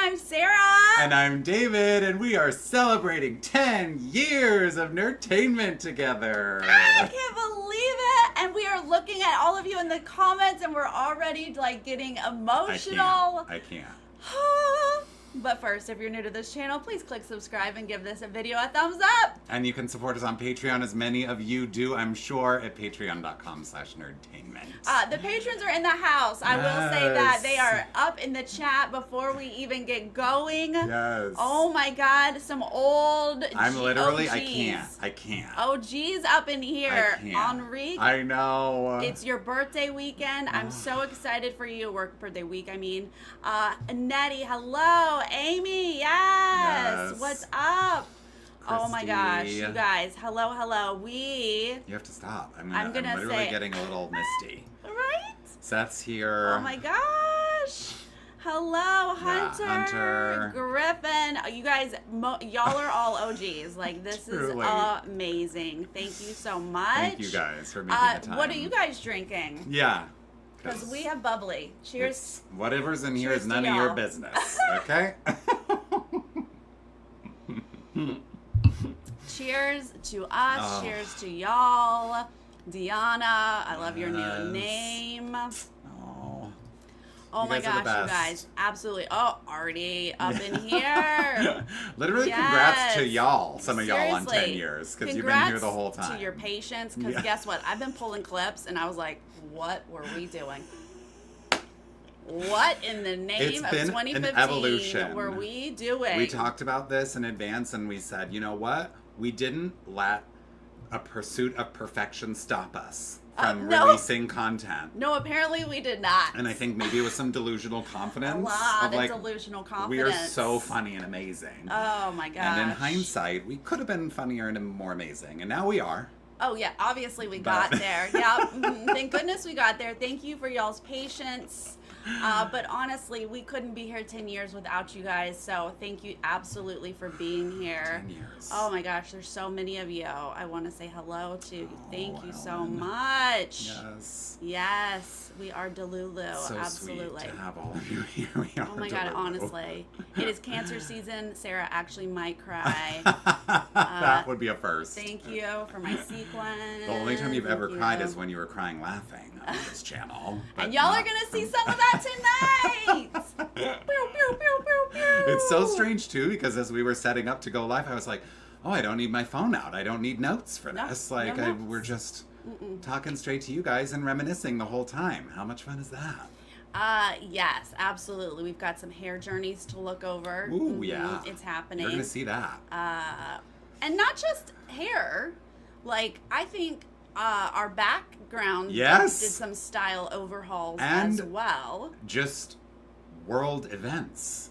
I'm Sarah. And I'm David, and we are celebrating 10 years of Nerdtainment together. I can't believe it. And we are looking at all of you in the comments, and we're already like getting emotional. I can't. But first, if you're new to this channel, please click subscribe and give this video a thumbs up. And you can support us on Patreon, as many of you do, I'm sure, at patreon.com/nerdtainment. The patrons are in the house. I will say that they are up in the chat before we even get going. Yes. Oh my God, some old I'm literally, OGs. I can't. OGs up in here. I can't. Enrique. I know. It's your birthday weekend. I'm so excited for you. Work birthday week, I mean. Nettie, hello. Amy, yes. What's up? Christy. Oh my gosh, you guys. Hello. You have to stop. I'm gonna literally say, getting a little misty. Right? Seth's here. Oh my gosh. Hello, Hunter. Yeah, Hunter. Griffin. You guys, y'all are all OGs. Like, this is amazing. Thank you so much. Thank you guys for making the time. What are you guys drinking? Yeah. Because we have bubbly. Cheers. Whatever's in here is none of your business, okay? Cheers to us. Cheers to y'all. Deanna, I love your new name. Oh my gosh, you guys. Absolutely. Oh, Artie up in here. Literally, congrats to y'all, some of y'all on 10 years, because you've been here the whole time. To your patience, because guess what? I've been pulling clips, and I was like, what were we doing? What in the name of 2015 an evolution. were we doing? We talked about this in advance, and we said, you know what? We didn't let a pursuit of perfection stop us from releasing content. No, apparently we did not. And I think maybe it was some delusional confidence. A lot of delusional confidence. We are so funny and amazing. Oh my gosh. And in hindsight, we could have been funnier and more amazing. And now we are. Oh yeah, obviously we got there. Yeah, thank goodness we got there. Thank you for y'all's patience. But honestly, we couldn't be here 10 years without you guys. So thank you absolutely for being here. 10 years. Oh my gosh, there's so many of you. I want to say hello to. Thank you so much. Yes. Yes, we are Delulu. So absolutely. Sweet to have all of you here. We are Oh my God, honestly. It is cancer season. Sarah actually might cry. That would be a first. Thank you for my sequence. The only time you've ever cried is when you were crying laughing on this channel. And y'all are going to see some of that tonight. Pew, pew, pew, pew, pew. It's so strange too, because as we were setting up to go live, I was like, oh, I don't need my phone out. I don't need notes for this. Like, we're just talking straight to you guys and reminiscing the whole time. How much fun is that? Yes, absolutely. We've got some hair journeys to look over. Ooh, yeah. It's happening. You're going to see that. And not just hair. Like, I think our background did some style overhauls as well. Just world events.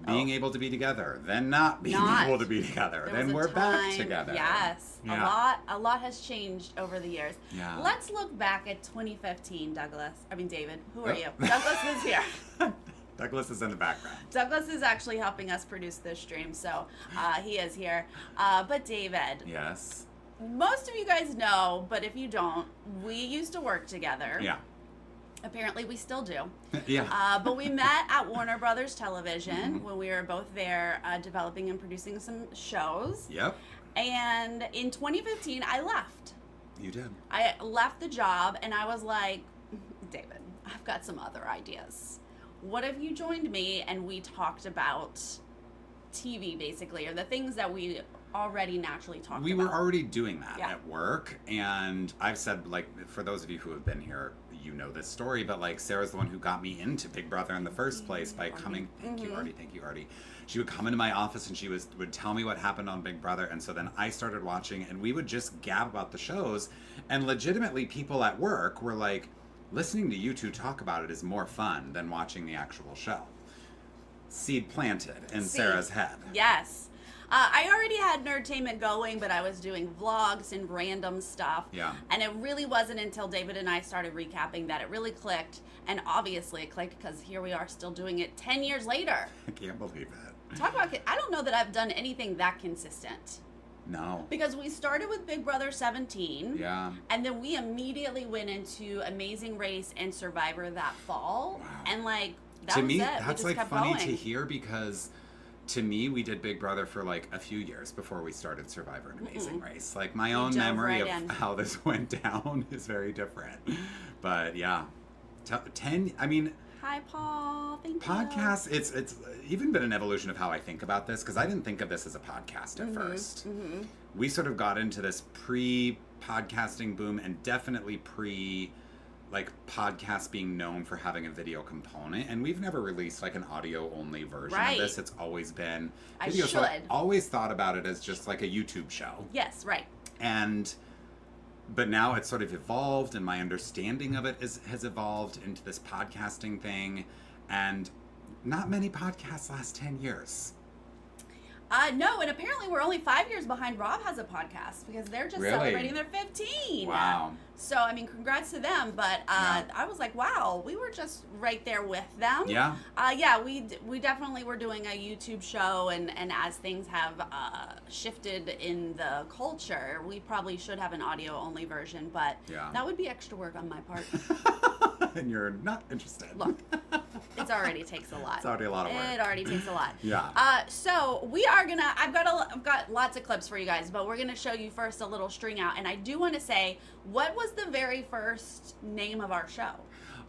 Being able to be together, then not being able to be together, then we're back together. Yes, a lot has changed over the years. Yeah. Let's look back at 2015, David. Who are you? Douglas is here. Douglas is in the background. Douglas is actually helping us produce this stream, so he is here. But David. Yes. Most of you guys know, but if you don't, we used to work together. Yeah. Apparently, we still do. Yeah. But we met at Warner Brothers Television when we were both there developing and producing some shows. Yep. And in 2015, I left. You did. I left the job, and I was like, David, I've got some other ideas. What if you joined me and we talked about TV, basically, or the things that we already naturally talked about? We were already doing that at work, and I've said, like, for those of you who have been here, you know this story, but like Sarah's the one who got me into Big Brother in the first place by coming. Thank you, Artie. She would come into my office and she would tell me what happened on Big Brother, and so then I started watching, and we would just gab about the shows, and legitimately people at work were like, listening to you two talk about it is more fun than watching the actual show. Seed planted in Sarah's head. Yes. I already had Nerdtainment going, but I was doing vlogs and random stuff. Yeah. And it really wasn't until David and I started recapping that it really clicked. And obviously it clicked because here we are still doing it 10 years later. I can't believe it. Talk about, I don't know that I've done anything that consistent. No. Because we started with Big Brother 17. Yeah. And then we immediately went into Amazing Race and Survivor that fall. Wow. And like, that to was me, it. that's we just like kept funny going. to hear because to me, we did Big Brother for like a few years before we started Survivor and Amazing Race. Like my own memory right of in. how this went down is very different. But yeah, 10, I mean, Hi, Paul. Thank podcasts, it's even been an evolution of how I think about this because I didn't think of this as a podcast at first. We sort of got into this pre-podcasting boom and definitely like podcasts being known for having a video component, and we've never released like an audio only version of this. It's always been video. So I always thought about it as just like a YouTube show. Yes, right. But now it's sort of evolved, and my understanding of it has evolved into this podcasting thing, and not many podcasts last 10 years. No, and apparently we're only 5 years behind. Rob has a podcast because they're just celebrating their 15. Wow. So, I mean, congrats to them. But I was like, wow, we were just right there with them. Yeah. Yeah, we definitely were doing a YouTube show, and as things have shifted in the culture, we probably should have an audio-only version, but that would be extra work on my part. And you're not interested. Look, it already takes a lot. It's already a lot of work. It already takes a lot. Yeah. So we are gonna. I've got lots of clips for you guys, but we're gonna show you first a little string out. And I do want to say, what was the very first name of our show?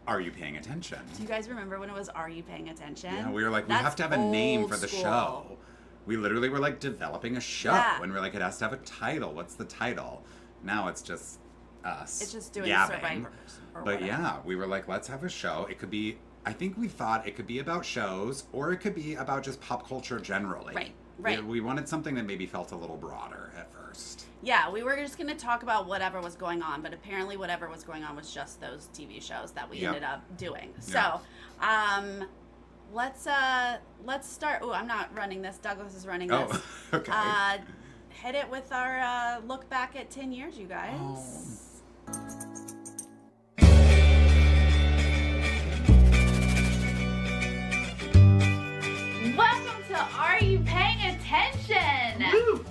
Are You Paying Attention? Do you guys remember when it was Are You Paying Attention? Yeah, we were like, we have to have a name for the show. We literally were like developing a show, and we're like, it has to have a title. What's the title? Now it's just us. It's just doing yapping. Survivors. But yeah, we were like, let's have a show. It could be, I think we thought it could be about shows, or it could be about just pop culture generally. Right. We wanted something that maybe felt a little broader at first. Yeah, we were just going to talk about whatever was going on, but apparently whatever was going on was just those TV shows that we ended up doing. So, let's start. Oh, I'm not running this. Douglas is running this. Oh, okay. Hit it with our look back at 10 years, you guys. Welcome to Are You Paying Attention? Woo!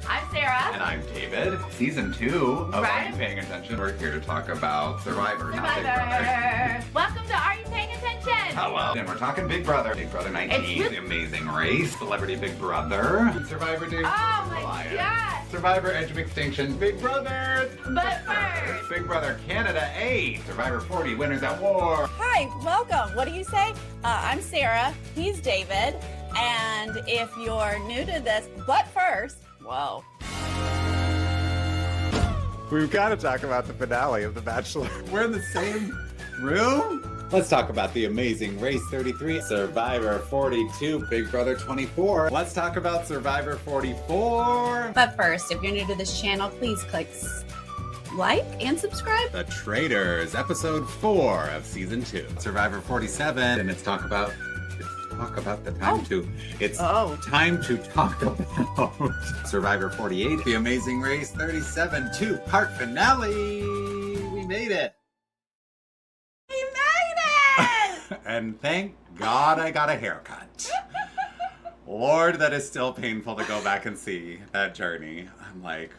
I'm Sarah. And I'm David. Season 2 of Are You Paying Attention? We're here to talk about Survivor, not Big Brother. Welcome to Are You Paying Attention? Hello. And we're talking Big Brother. Big Brother 19, The Amazing Race, Celebrity Big Brother, Survivor Dude. Oh my God. Survivor Edge of Extinction, Big Brothers. But first, Big Brother Canada 8, Survivor 40, Winners at War. Hi, welcome. What do you say? I'm Sarah. He's David. And if you're new to this, but first, whoa. We've got to talk about the finale of The Bachelor. We're in the same room? Let's talk about The Amazing Race 33, Survivor 42, Big Brother 24. Let's talk about Survivor 44. But first, if you're new to this channel, please click like and subscribe. The Traitors, episode 4 of season 2. Survivor 47, and it's talk about the time to. It's time to talk about Survivor 48, The Amazing Race 37, 2-part finale. We made it. We made it! And thank God I got a haircut. Lord, that is still painful to go back and see that journey. I'm like,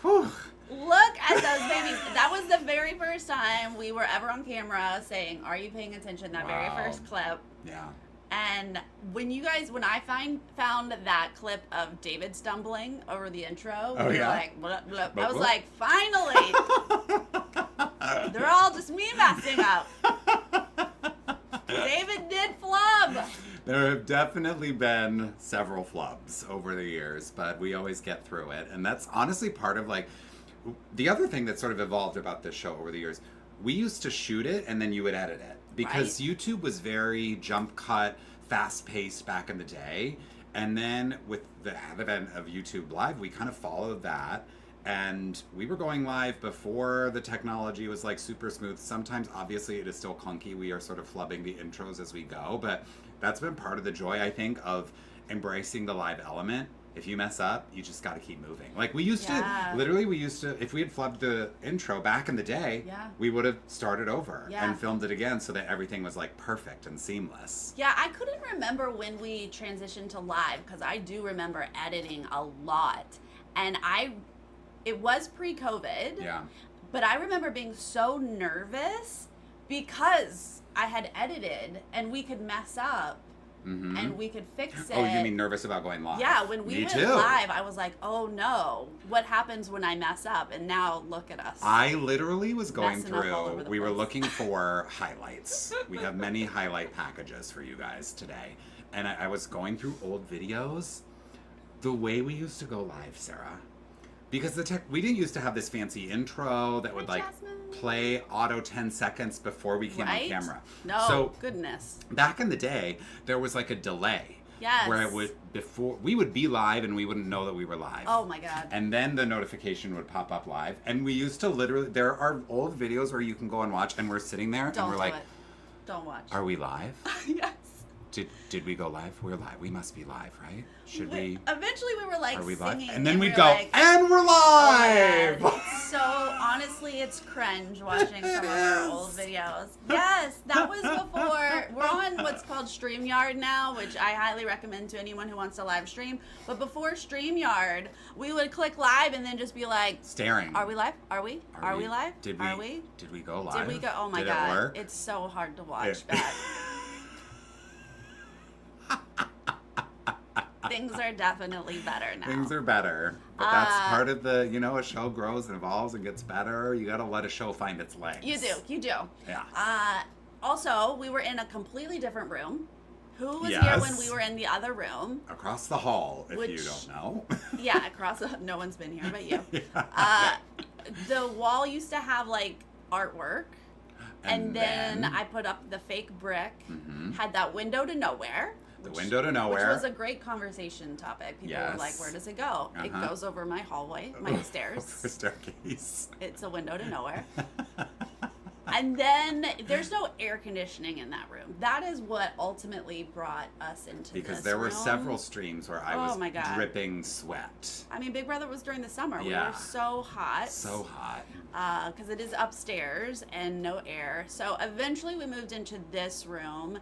whew. Look at those babies. That was the very first time we were ever on camera saying, "Are you paying attention?" That very first clip. Yeah. And when I found that clip of David stumbling over the intro, we were like, blah, blah. I was like, finally! They're all just me messing up. David did flub. There have definitely been several flubs over the years, but we always get through it. And that's honestly part of like, the other thing that sort of evolved about this show over the years, we used to shoot it and then you would edit it. Because YouTube was very jump cut, fast paced back in the day. And then with the advent of YouTube Live, we kind of followed that. And we were going live before the technology was like super smooth. Sometimes, obviously, it is still clunky. We are sort of flubbing the intros as we go. But that's been part of the joy, I think, of embracing the live element. If you mess up, you just got to keep moving. Like we used to, if we had flubbed the intro back in the day, we would have started over and filmed it again so that everything was like perfect and seamless. Yeah, I couldn't remember when we transitioned to live because I do remember editing a lot. And it was pre-COVID. Yeah. But I remember being so nervous because I had edited, and we could mess up. Mm-hmm. And we could fix it. Oh, you mean nervous about going live? Yeah, when we went too. live, I was like, oh no, what happens when I mess up? And now look at us. I literally was going Messing up all over through, the we were place. looking for highlights. We have many highlight packages for you guys today. And I was going through old videos. The way we used to go live, Sarah. Because we didn't used to have this fancy intro that would Hi, like Jasmine. play auto 10 seconds before we came Right? on camera. No, So goodness. back in the day, there was like a delay. Yes. Where it would, before, we would be live and we wouldn't know that we were live. Oh my God. And then the notification would pop up live. And we used to literally, there are old videos where you can go and watch and we're sitting there Don't and we're do like, it. Don't watch. are we live? Yes. Did we go live? We're live. We must be live, right? Should we? Eventually, we were like Are we live? singing, And then we'd we go, were like, and we're oh my live! God. So honestly, it's cringe watching some of our old videos. Yes, that was before. We're on what's called StreamYard now, which I highly recommend to anyone who wants to live stream. But before StreamYard, we would click live and then just be like, Staring. are we live? Are we? Are we live? Did we? Are we? Did we go live? Did we go? Oh my Did God. It work? It's so hard to watch It- back. Things are definitely better now. Things are better. But that's part of the, a show grows and evolves and gets better. You got to let a show find its legs. You do. Yeah. Also, we were in a completely different room. Who was here Yes. when we were in the other room? Across the hall, if you Which- don't know. Yeah, no one's been here but you. Yeah. The wall used to have like artwork. And then I put up the fake brick, had that window to nowhere. The window to nowhere. Which was a great conversation topic. People were like, where does it go? It goes over my hallway, my stairs. Over the staircase. It's a window to nowhere. And then there's no air conditioning in that room. That is what ultimately brought us into Because this there were room. several streams where I was my God. dripping sweat. I mean, Big Brother was during the summer. Yeah. We were so hot. So hot. Because it is upstairs and no air. So eventually we moved into this room,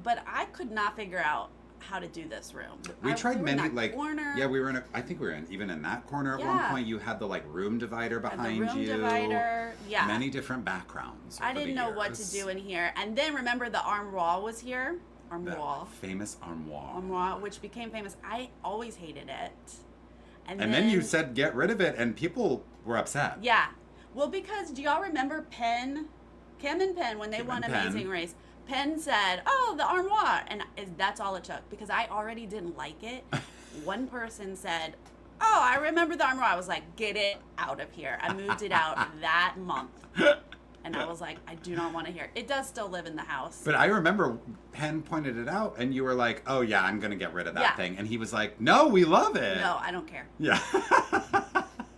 but I could not figure out how to do this room. We tried were many, in that corner. yeah, we were in I think we were even in that corner at one Yeah. point. You had the room divider Had behind the room you. divider. Yeah. Many different backgrounds. I over didn't the know what to years. do in here. And then remember the armoire was here. The Armoire. famous armoire. Armoire, which became famous. I always hated it. And then you said get rid of it, and people were upset. Yeah. Well, because do y'all remember Kim and Penn, when they Kim won and Penn. Amazing Race, Penn said, oh, the armoire. And that's all it took. Because I already didn't like it. One person said, oh, I remember the armoire. I was like, get it out of here. I moved it out that month. And I was like, I do not want to hear it. It does still live in the house. But I remember Penn pointed it out, and you were like, oh, yeah, I'm going to get rid of that Yeah. thing. And he was like, no, we love it. No, I don't care. Yeah.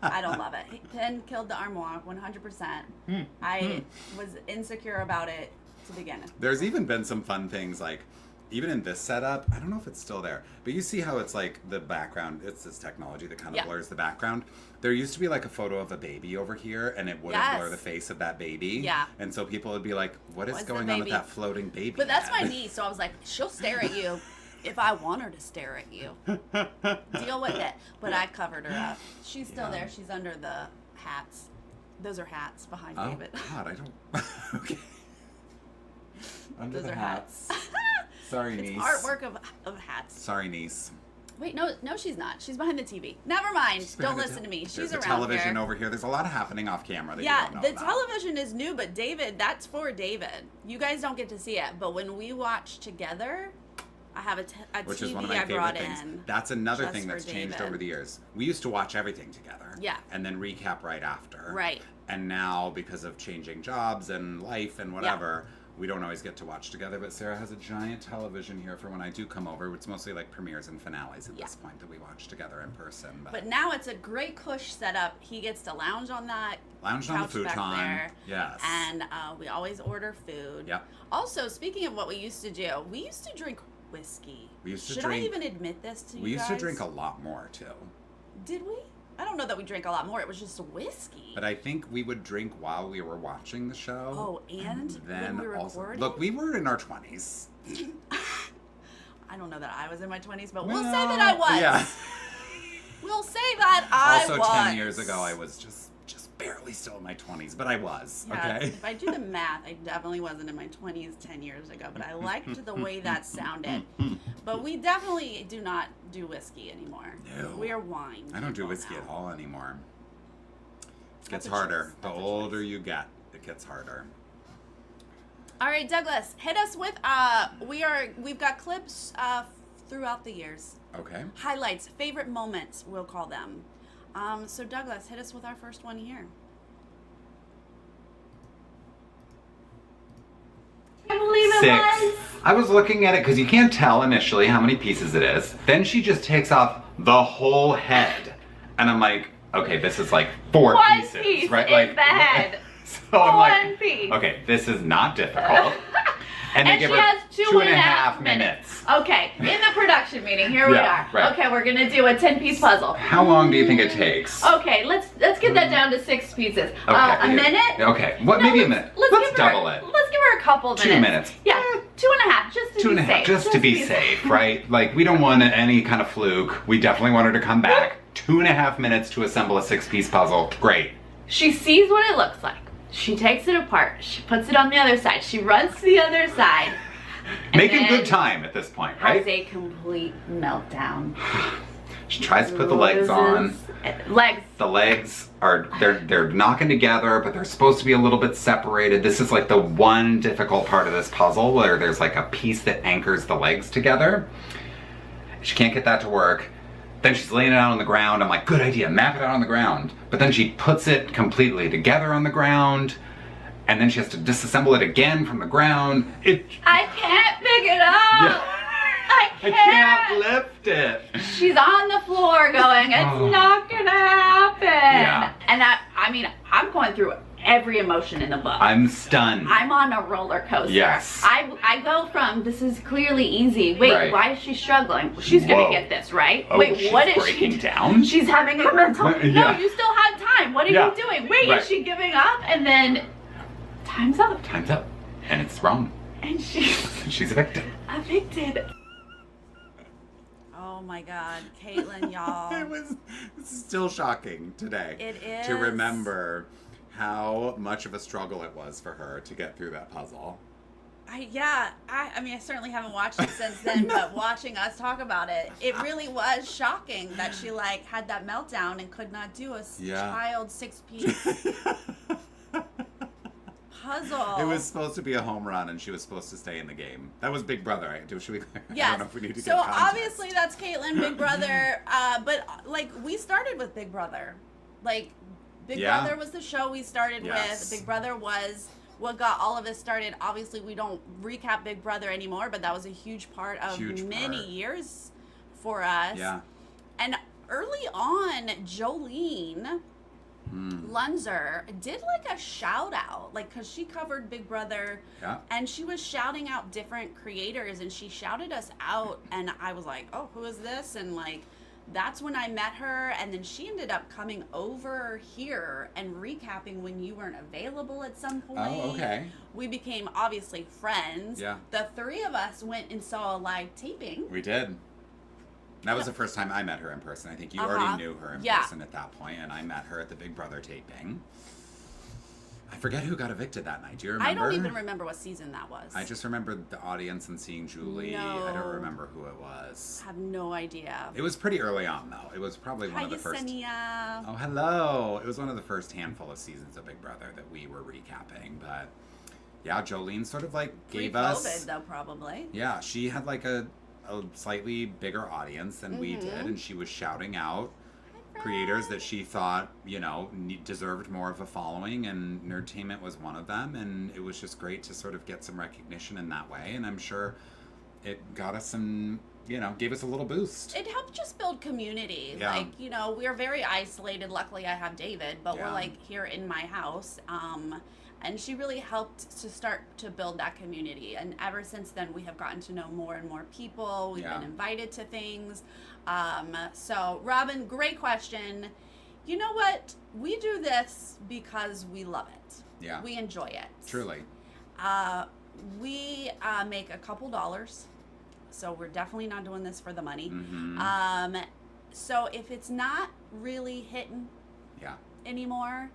I don't love it. Penn killed the armoire 100%. I was insecure about it to begin with. There's even been some fun things, even in this setup, I don't know if it's still there, but you see how it's the background, it's this technology that kind of blurs the background. There used to be a photo of a baby over here, and it wouldn't blur the face of that baby. Yeah. And so people would be like, what is What's the going on with baby? that floating baby? But that's my head? niece, so I was like, she'll stare at you if I want her to stare at you. Deal with it. But I covered her up. She's still there. She's under the hats. Those are hats behind Oh, David. God, I don't. Okay. Under Those the are hats. hats. Sorry, It's niece. artwork of hats. Sorry, niece. Wait, no, she's not. She's behind the TV. Never mind. She's Don't behind the listen to me. There's She's the around television here. over here. There's a lot happening off camera that Yeah, you don't know the about. television is new, but David, that's for David. You guys don't get to see it, but when we watch together, I have a Which TV is one of my I brought favorite things. in. That's another just thing for that's changed David. over the years. We used to watch everything together. Yeah. And then recap right after. Right. And now, because of changing jobs and life and whatever, we don't always get to watch together. But Sarah has a giant television here for when I do come over. It's mostly premieres and finales at this point that we watch together in person. But now it's a great cush setup. He gets to lounge on that Lounge on the couch back futon. there. Yes. And we always order food. Yep. Also, speaking of what we used to do, we used to drink whiskey. We used to Should drink- I even admit this to you we used to guys? drink a lot more, too. Did we? I don't know that we drank a lot more. It was just whiskey. But I think we would drink while we were watching the show. Oh, and then when we also, recorded? look, we were in our 20s. I don't know that I was in my 20s, but we'll say that I was. Yeah. We'll say that I Also, was. 10 years ago, I was just barely still in my 20s, but I was, Yeah, okay? if I do the math, I definitely wasn't in my 20s 10 years ago, but I liked the way that sounded. But we definitely do not do whiskey anymore. No. We are wine. I don't do people whiskey now. at all anymore. It That's gets a harder. choice. The That's a older choice. you get, it gets harder. All right, Douglas, hit us with we've got clips throughout the years. Okay. Highlights, favorite moments, we'll call them. So Douglas, hit us with our first one here. I believe it 6. was. I was looking at it because you can't tell initially how many pieces it is. Then she just takes off the whole head. And I'm like, okay, this is like 4 One pieces, piece right? is Like the head. So I'm like, One piece. okay, this is not difficult. And they And give she her has two and a half minutes. Okay, in the production meeting, here we Yeah, are. right. Okay, we're gonna do a 10-piece puzzle. How long do you think it takes? Okay, let's get that down to 6 pieces. Okay. A minute? Okay, what? No, Maybe a minute. Let's give her- double it. Let's give her a couple 2 minutes. minutes. Yeah, 2.5, just to 2 be and a half, safe. just to be safe, right? Like, we don't want any kind of fluke. We definitely want her to come back. 2.5 minutes to assemble a 6-piece puzzle. Great. She sees what it looks like. She takes it apart. She puts it on the other side. She runs to the other side. and Making then good time at this point, Has right? a complete meltdown. She tries to put the legs on. Legs. The legs are they're knocking together, but they're supposed to be a little bit separated. This is like the one difficult part of this puzzle where there's like a piece that anchors the legs together. She can't get that to work. Then she's laying it out on the ground. I'm like, good idea, map it out on the ground. But then she puts it completely together on the ground, and then she has to disassemble it again from the ground. I can't pick it up. Yeah. I I can't. can't lift it. She's on the floor going, it's Oh. not gonna happen. Yeah. And I mean, I'm going through every emotion in the book. I'm stunned. I'm on a roller coaster. Yes. I go from, this is clearly easy. Wait, Right. why is she struggling? She's Whoa. gonna get this, right? Oh, Wait, she's what is breaking she down? She's having a mental. Yeah. No, you still have time. What are Yeah. you doing? Wait, Right. is she giving up? And then time's up. Time's up. And it's wrong. And she's She's a victim. evicted. Oh my God, Caitlin, y'all. It's still shocking today. It is. To remember how much of a struggle it was for her to get through that puzzle. I mean, I certainly haven't watched it since then, but watching us talk about it, it really was shocking that she like had that meltdown and could not do a Yeah. child 6-piece puzzle. It was supposed to be a home run, and she was supposed to stay in the game. That was Big Brother. Should we? Yes. I don't know if we need to so get context. obviously that's Caitlin, Big Brother. But like we started with Big Brother, like Big Yeah. Brother was the show we started Yes. with. Big Brother was what got all of us started. Obviously, we don't recap Big Brother anymore, but that was a huge part of Huge many part. years for us. Yeah. And early on, Jolene Lunzer did like a shout out, like because she covered Big Brother. Yeah. And she was shouting out different creators, and she shouted us out, and I was like, oh, who is this? And like, that's when I met her, and then she ended up coming over here and recapping when you weren't available at some point. Oh, okay. We became obviously friends. Yeah. The 3 of us went and saw a live taping. We did. That was the first time I met her in person. I think you Uh-huh. already knew her in Yeah. person at that point, and I met her at the Big Brother taping. I forget who got evicted that night. Do you remember? I don't even remember what season that was. I just remembered the audience and seeing Julie. No. I don't remember who it was. have no idea. It was pretty early on, though. It was probably one Hi, of the first. Yesenia. Oh, hello. It was one of the first handful of seasons of Big Brother that we were recapping. But yeah, Jolene sort of like gave us. Pre-COVID, though, probably. Yeah, she had like a slightly bigger audience than we did, and she was shouting out creators that she thought, deserved more of a following, and Nerdtainment was one of them, and it was just great to sort of get some recognition in that way, and I'm sure it got us some, gave us a little boost. It helped just build community. Yeah. Like, we're very isolated. Luckily, I have David, but Yeah. we're like here in my house. And she really helped to start to build that community. And ever since then, we have gotten to know more and more people. We've Yeah. been invited to things. So, Robin, great question. You know what? We do this because we love it. Yeah. We enjoy it. Truly. We make a couple dollars. So we're definitely not doing this for the money. Mm-hmm. So if it's not really hitting Yeah. anymore,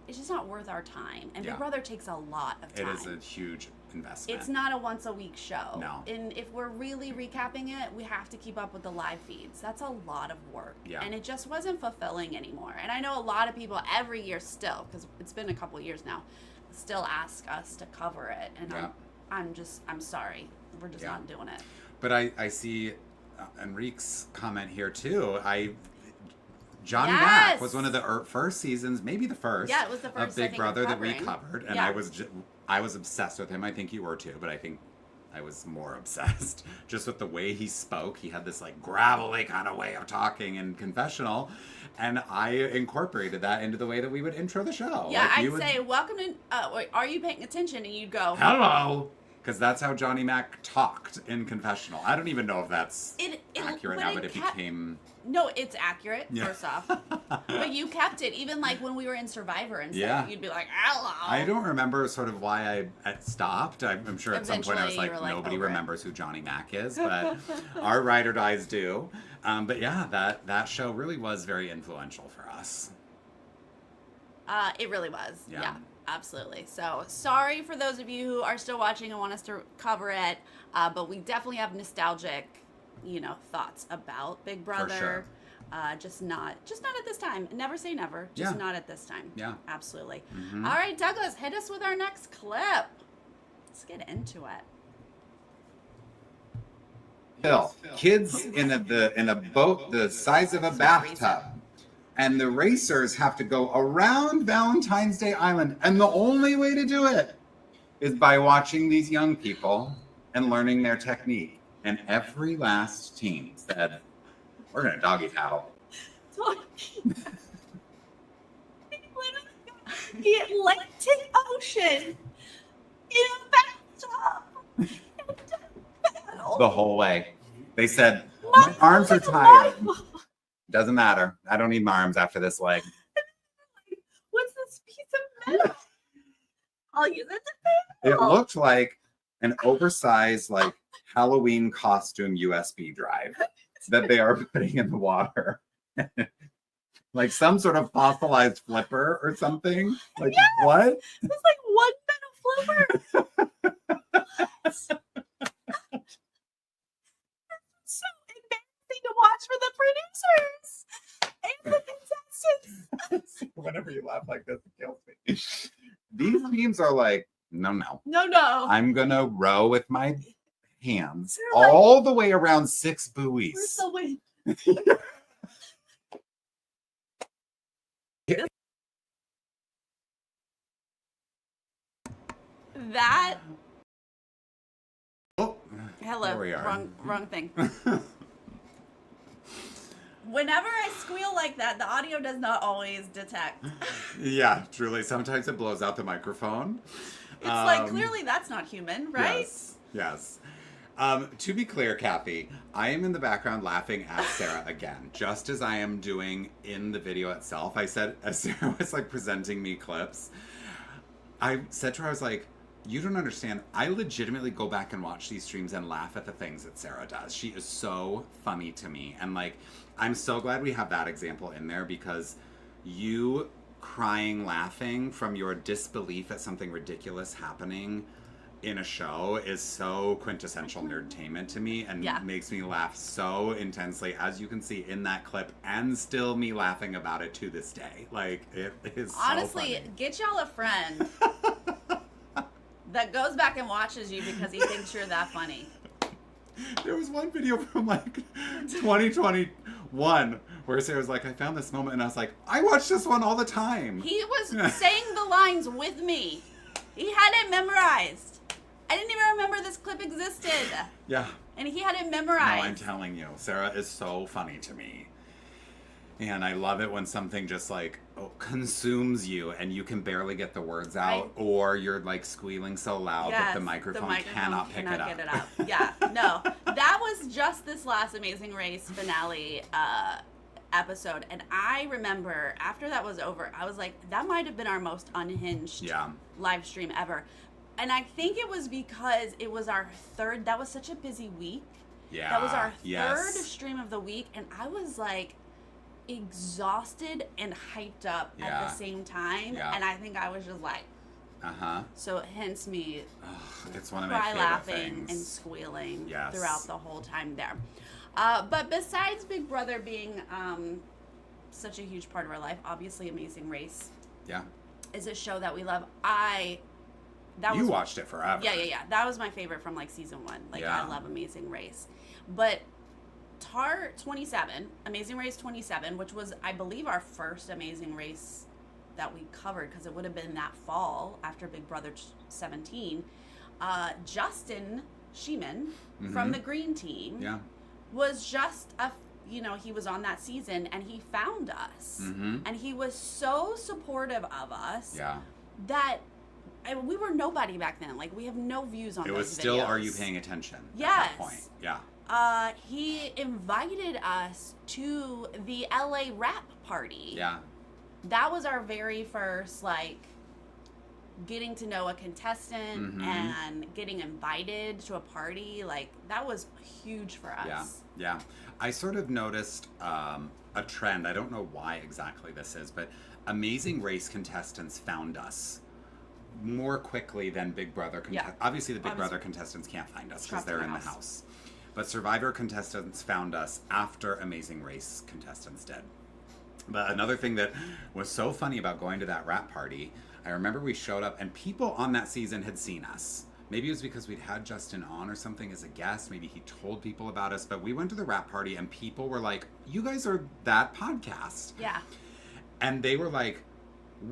it's just not worth our time. And Yeah. Big Brother takes a lot of time. It is a huge investment. It's not a once a week show. No. And if we're really recapping it, we have to keep up with the live feeds. That's a lot of work. Yeah. And it just wasn't fulfilling anymore. And I know a lot of people every year still, because it's been a couple years now, still ask us to cover it. And Yeah. I'm sorry. We're just not doing it. But I see Enrique's comment here too. Johnny Yes! Mac was one of the first seasons, maybe the first. Yeah, it was the first, of I Big think, Brother that we covering. covered, and Yeah. I was obsessed with him. I think you were too, but I think I was more obsessed just with the way he spoke. He had this like gravelly kind of way of talking in confessional, and I incorporated that into the way that we would intro the show. Yeah, Like, I'd you would- say, welcome to, wait, are you paying attention? And you'd go, hello. Because that's how Johnny Mac talked in confessional. I don't even know if that's accurate now, but it became... No, it's accurate, Yeah. first off. But you kept it, even like when we were in Survivor and stuff. Yeah. You'd be like, hello. I don't remember sort of why I stopped. I'm sure at some point I was Eventually like, you were like, nobody over it. remembers who Johnny Mac is, but our ride or dies do. But yeah, that show really was very influential for us. It really was. Yeah. Yeah, absolutely. So sorry for those of you who are still watching and want us to cover it, but we definitely have nostalgic, thoughts about Big Brother. sure. Just not at this time. Never say never. Just Yeah. not at this time. Yeah. Absolutely. Mhm. All right, Douglas, hit us with our next clip. Let's get into it. Phil, kids in a boat the size of a bathtub, and the racers have to go around Valentine's Day Island, and the only way to do it is by watching these young people and learning their technique. And every last team said, "We're gonna doggy paddle." The Atlantic Ocean in a bathtub. The whole way. They said, "My arms are tired." Doesn't matter. I don't need my arms after this leg. What's this piece of metal? I'll use it to It looked like an oversized, like Halloween costume USB drive that they are putting in the water. Like some sort of fossilized flipper or something. Like, Yes! what? It's like one metal flipper. So embarrassing to watch for the producers and the contestants. Whenever you laugh like this, it kills me. These teams are like, no. No. I'm going to row with my hands They're like- all the way around 6 buoys. Where's the wind? That. Oh, Hello. there we are. Wrong thing. Whenever I squeal like that, the audio does not always detect. Yeah, truly. Sometimes it blows out the microphone. It's like, clearly that's not human, right? Yes. To be clear, Kathy, I am in the background laughing at Sarah again, just as I am doing in the video itself. I said, as Sarah was like presenting me clips, I said to her, I was like, you don't understand. I legitimately go back and watch these streams and laugh at the things that Sarah does. She is so funny to me. And like, I'm so glad we have that example in there, because you crying, laughing from your disbelief at something ridiculous happening in a show is so quintessential Nerdtainment to me, and makes me laugh so intensely, as you can see in that clip, and still me laughing about it to this day. Like, it is Honestly, so funny. get y'all a friend that goes back and watches you because he thinks you're that funny. There was one video from like 2021 where Sarah was like, I found this moment, and I was like, I watch this one all the time. He was saying the lines with me. He had it memorized. I didn't even remember this clip existed. Yeah. And he had it No, memorized. I'm telling you, Sarah is so funny to me. And I love it when something just like consumes you and you can barely get the words out, or you're like squealing so loud that the microphone cannot pick it up. Get it up. Yeah, no. That was just this last Amazing Race finale episode. And I remember after that was over, I was like, that might have been our most unhinged live stream ever. And I think it was because it was our third, that was such a busy week. Yeah. That was our third stream of the week. And I was like, exhausted and hyped up at Yeah. the same time. Yeah. And I think I was just like, Uh-huh. so hence me It's one of my cry favorite laughing things. and squealing Yes. throughout the whole time there. But besides Big Brother being such a huge part of our life, obviously Amazing Race Yeah. is a show that we love. You watched it forever. Yeah. That was my favorite from like season 1. Like Yeah. I love Amazing Race. But TAR 27, Amazing Race 27, which was I believe our first Amazing Race that we covered because it would have been that fall after Big Brother 17. Justin Sheeman from the Green Team Yeah. was just he was on that season and he found us. Mm-hmm. And he was so supportive of us Yeah. that we were nobody back then. Like, we have no views on It those was still, videos. are you paying attention? Yes. At that point. Yeah. He invited us to the LA rap party. Yeah. That was our very first, like, getting to know a contestant and getting invited to a party. Like, that was huge for us. Yeah. Yeah. I sort of noticed a trend. I don't know why exactly this is, but Amazing Race contestants found us more quickly than Big Brother contestants. Yeah. Obviously, the Big Obviously. Brother contestants can't find us because Trapped they're in in the the house. But Survivor contestants found us after Amazing Race contestants did. But another thing that was so funny about going to that rap party, I remember we showed up and people on that season had seen us. Maybe it was because we'd had Justin on or something as a guest. Maybe he told people about us. But we went to the rap party and people were like, you guys are that podcast. Yeah. And they were like,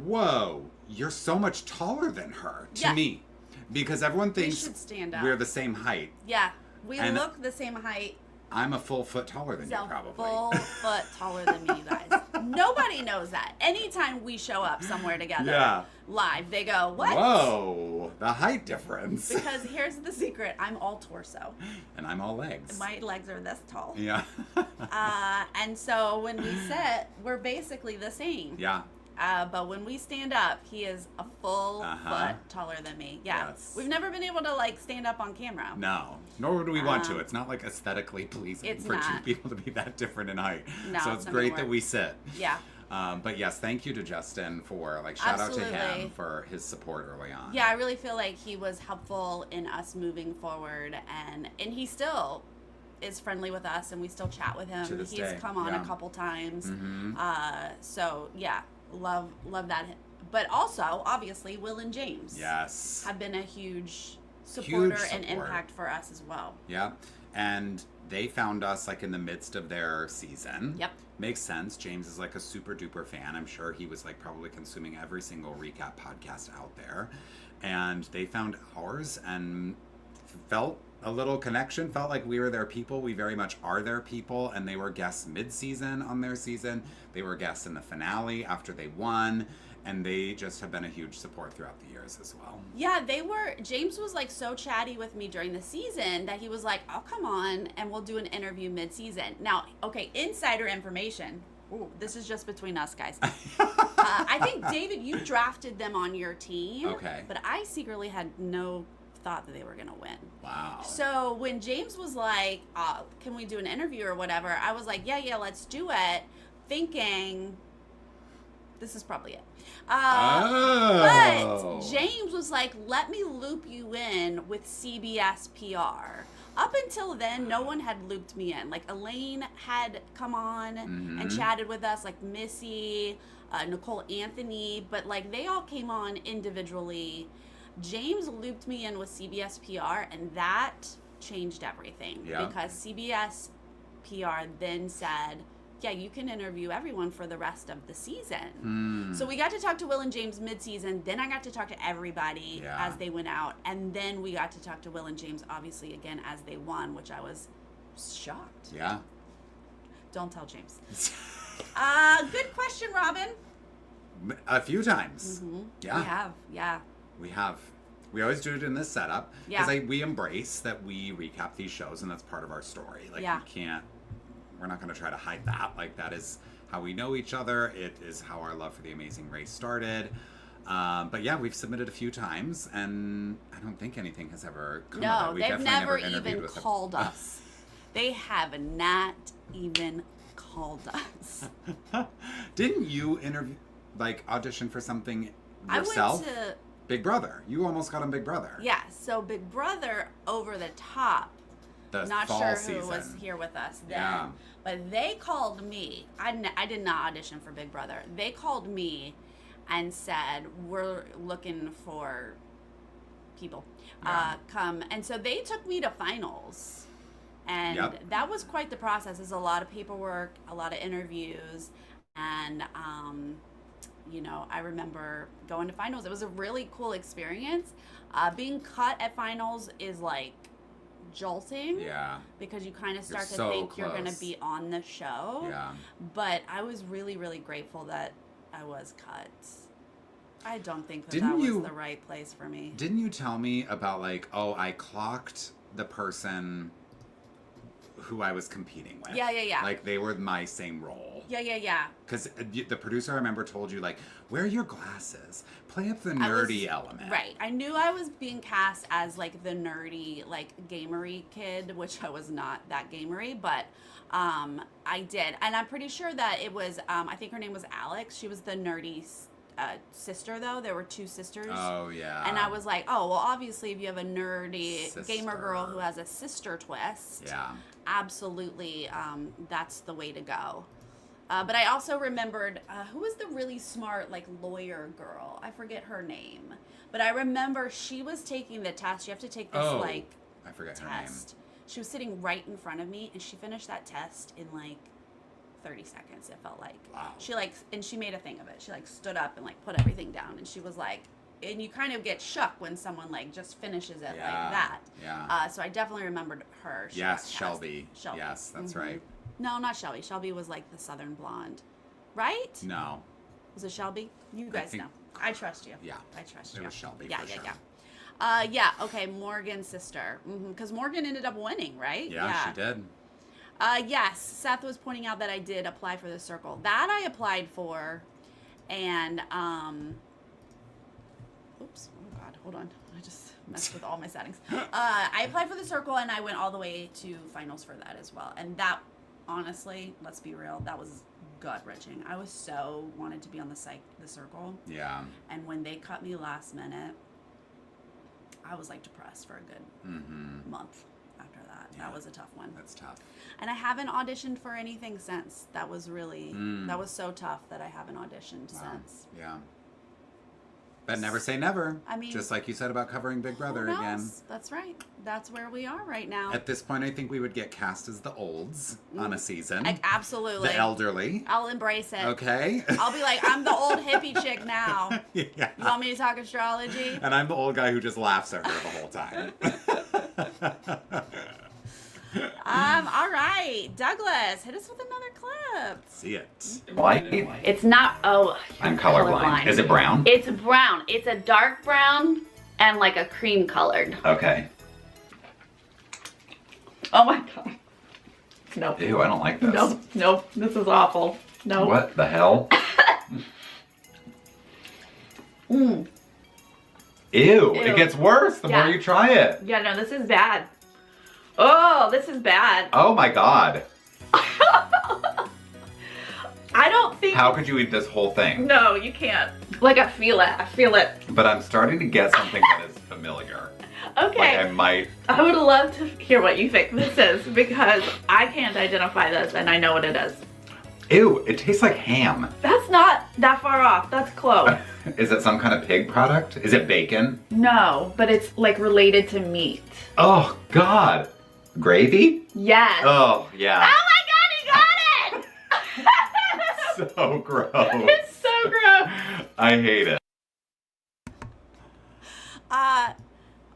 whoa, you're so much taller than her to Yeah. me. Because everyone We thinks should stand up. we're the same height. Yeah. We And- look the same height. I'm a full foot taller than He's you, a probably. full foot taller than me, you guys. Nobody knows that. Anytime we show up somewhere together Yeah. live, they go, what? Whoa, the height difference. Because here's the secret. I'm all torso. And I'm all legs. My legs are this tall. Yeah. And so when we sit, we're basically the same. Yeah. But when we stand up, he is a full foot taller than me. Yeah. Yes. We've never been able to like stand up on camera. No. Nor would we want to. It's not like aesthetically pleasing It's for two not. people to be that different in height. No, so it's it's not great gonna that work. we sit. Yeah. But yes, thank you to Justin for shout out to him Absolutely. for his support early on. Yeah, I really feel like he was helpful in us moving forward, and he still is friendly with us, and we still chat with him. To this He's day, come on yeah. a couple times. Mhm. So yeah, love that. But also, obviously, Will and James Yes. have been a huge supporter and support. impact for us as well. Yeah. And they found us in the midst of their season. Yep. Makes sense. James is a super duper fan. I'm sure he was probably consuming every single recap podcast out there. And they found ours and felt a little connection, felt like we were their people. We very much are their people. And they were guests mid-season on their season. They were guests in the finale after they won. And they just have been a huge support throughout the years as well. Yeah, James was so chatty with me during the season that he was like, I'll come on and we'll do an interview mid-season. Now, okay, insider information. Ooh, this is just between us, guys. I think, David, you drafted them on your team. Okay. But I secretly had no thought that they were going to win. Wow. So when James was like, can we do an interview or whatever, I was like, yeah, let's do it, thinking this is probably it. But James was like, let me loop you in with CBS PR. Up until then, no one had looped me in. Elaine had come on and chatted with us, Missy, Nicole Anthony, but they all came on individually. James looped me in with CBS PR, and that changed everything. Yeah. Because CBS PR then said, yeah, you can interview everyone for the rest of the season. So we got to talk to Will and James mid-season. Then I got to talk to everybody as they went out. And then we got to talk to Will and James, obviously, again, as they won, which I was shocked. Yeah. Don't tell James. Good question, Robin. A few times. Yeah. We have, yeah. We have. We always do it in this setup. Yeah. Because we embrace that we recap these shows, and that's part of our story. Yeah. We're not going to try to hide that. That is how we know each other. It is how our love for The Amazing Race started. But yeah, we've submitted a few times, and I don't think anything has ever come of it. No, We they've definitely never interviewed even with them. called us. They have not even called RuPaul does. Didn't you audition for something yourself? I went to Big Brother. You almost got on Big Brother. Yeah, so Big Brother Over the Top. The Not fall sure season. who was here with us then. Yeah. But they called me. I did not audition for Big Brother. They called me and said, we're looking for people. Come. And so they took me to finals. And that was quite the process. There's a lot of paperwork, a lot of interviews. And, I remember going to finals. It was a really cool experience. Being cut at finals is like jolting. Yeah. Because you kind of start to so think you're going to close. be on the show. Yeah. But I was really, really grateful that I was cut. I don't think that Didn't was you- the right place for me. Didn't you tell me about I clocked the person who I was competing with? Yeah. Like they were my same role. Yeah. Because the producer, I remember, told you, wear your glasses. Play up the nerdy element. Right. I knew I was being cast as, the nerdy, gamery kid, which I was not that gamery, but I did. And I'm pretty sure that it was, I think her name was Alex. She was the nerdy sister, though. There were two sisters. Oh, yeah. And I was like, oh, well, obviously, if you have a nerdy gamer Sister. girl who has a sister twist, Yeah. absolutely, that's the way to go. But I also remembered, who was the really smart, lawyer girl? I forget her name. But I remember she was taking the test. You have to take this, I forget her name. test. She was sitting right in front of me, and she finished that test in, 30 seconds, it felt like. Wow. She, and she made a thing of it. She, stood up and, put everything down. And she was like, and you kind of get shook when someone, just finishes it like that. Yeah. So I definitely remembered her. She Yes, was Shelby. Shelby. Yes, that's Mhm. right. No, not Shelby. Shelby was the Southern blonde. Right? No. Was it Shelby? You guys think- know. I trust you. Yeah. I trust It you. was Shelby, Yeah, for sure. yeah. Okay, Morgan's sister. Because Morgan ended up winning, right? Yeah, she did. Yes, Seth was pointing out that I did apply for the circle. That I applied for, and, oops, oh God, hold on. I just messed with all my settings. I applied for the circle, and I went all the way to finals for that as well. And that, honestly, let's be real, that was gut-wrenching. I was so wanted to be on the circle, Yeah. and when they cut me last minute, I was depressed for a good month after that. Yeah. That was a tough one. That's tough. And I haven't auditioned for anything since. That was really, that was so tough that I haven't auditioned since. Yeah. But never say never. I mean, just like you said about covering Big Brother Who knows? again. That's right. That's where we are right now. At this point, I think we would get cast as the olds on a season. Absolutely. The elderly. I'll embrace it. Okay. I'll be like, I'm the old hippie chick now. Yeah. You want me to talk astrology? And I'm the old guy who just laughs at her the whole time. All right. Douglas, hit us with another clip. See it. White? It's not, I'm colorblind. Is it brown? It's brown. It's a dark brown and a cream colored. Okay. Oh my God. No. Ew, I don't like this. No, this is awful. No. What the hell? Mm. Ew, it gets worse the Yeah. more you try it. Yeah, no, this is bad. Oh, this is bad. Oh my God. I don't think. How could you eat this whole thing? No, you can't. I feel it. I feel it. But I'm starting to get something that is familiar. Okay. I might. I would love to hear what you think this is because I can't identify this and I know what it is. Ew, it tastes like ham. That's not that far off. That's close. Is it some kind of pig product? Is it bacon? No, but it's related to meat. Oh God. Gravy? Yes. Oh, yeah. Oh my God, he got it! So gross. It's so gross. I hate it.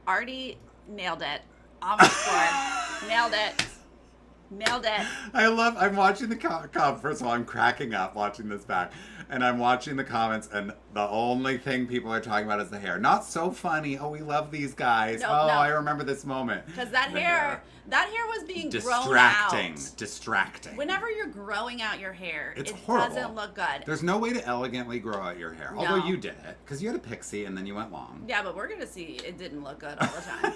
Artie nailed it. On the score. Nailed it. Nailed it. I'm watching the comment. First of all, I'm cracking up watching this back. And I'm watching the comments, and the only thing people are talking about is the hair. Not so funny. Oh, we love these guys. Nope, oh, no. I remember this moment. Because that The hair was being grown distracting. out. Distracting. Whenever you're growing out your hair, It's it horrible. doesn't look good. There's no way to elegantly grow out your hair. No. Although you did it. Because you had a pixie and then you went long. Yeah, but we're going to see it didn't look good all the time.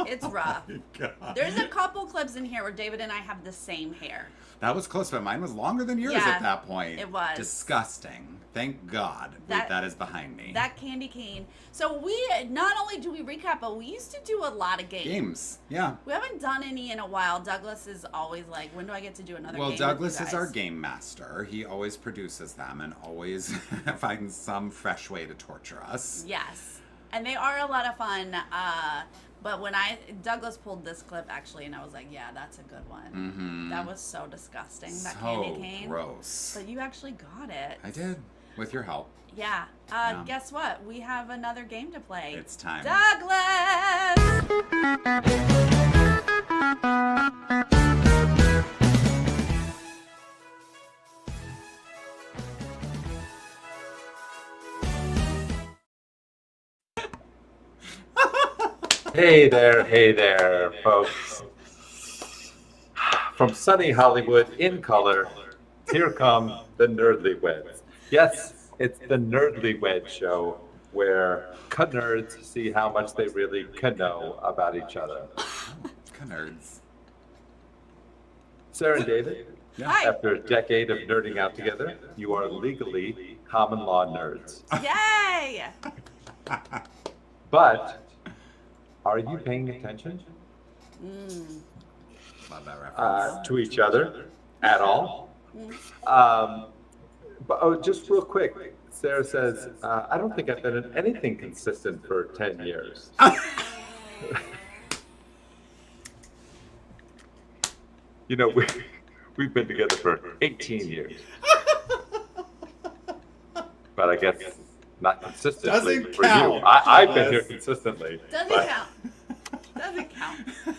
It's rough. God. There's a couple clips in here where David and I have the same hair. That was close, but mine was longer than yours Yeah, at that point. it was. Disgusting. Thank God that is behind me. That candy cane. So we, not only do we recap, but we used to do a lot of Games, yeah. We haven't done any in a while. Douglas is always like, when do I get to do another game? Well, with Douglas you is guys? our game master. He always produces them and always finds some fresh way to torture us. Yes. And they are a lot of fun. But when Douglas pulled this clip actually, and I was like, yeah, that's a good one. Mm-hmm. That was so disgusting, that So candy cane. gross. But you actually got it. I did, with your help. Yeah. Yeah. Guess what? We have another game to play. It's time. Douglas! Hey there, folks. From sunny Hollywood in color, here come the Nerdly Weds. Yes, it's the Nerdly Wed show where nerds see how much they really can know about each other. Nerds. Sarah and David, Yeah. Hi. after a decade of nerding out together, you are legally common law nerds. Yay! But are you paying attention Love that reference. to each other at all? But just real quick, Sarah says, I don't think I've been in anything consistent for 10 years. You know, we've been together for 18 years. But I guess not consistently Doesn't for count, you. I've been Douglas. here consistently. Doesn't but count. Doesn't count. can't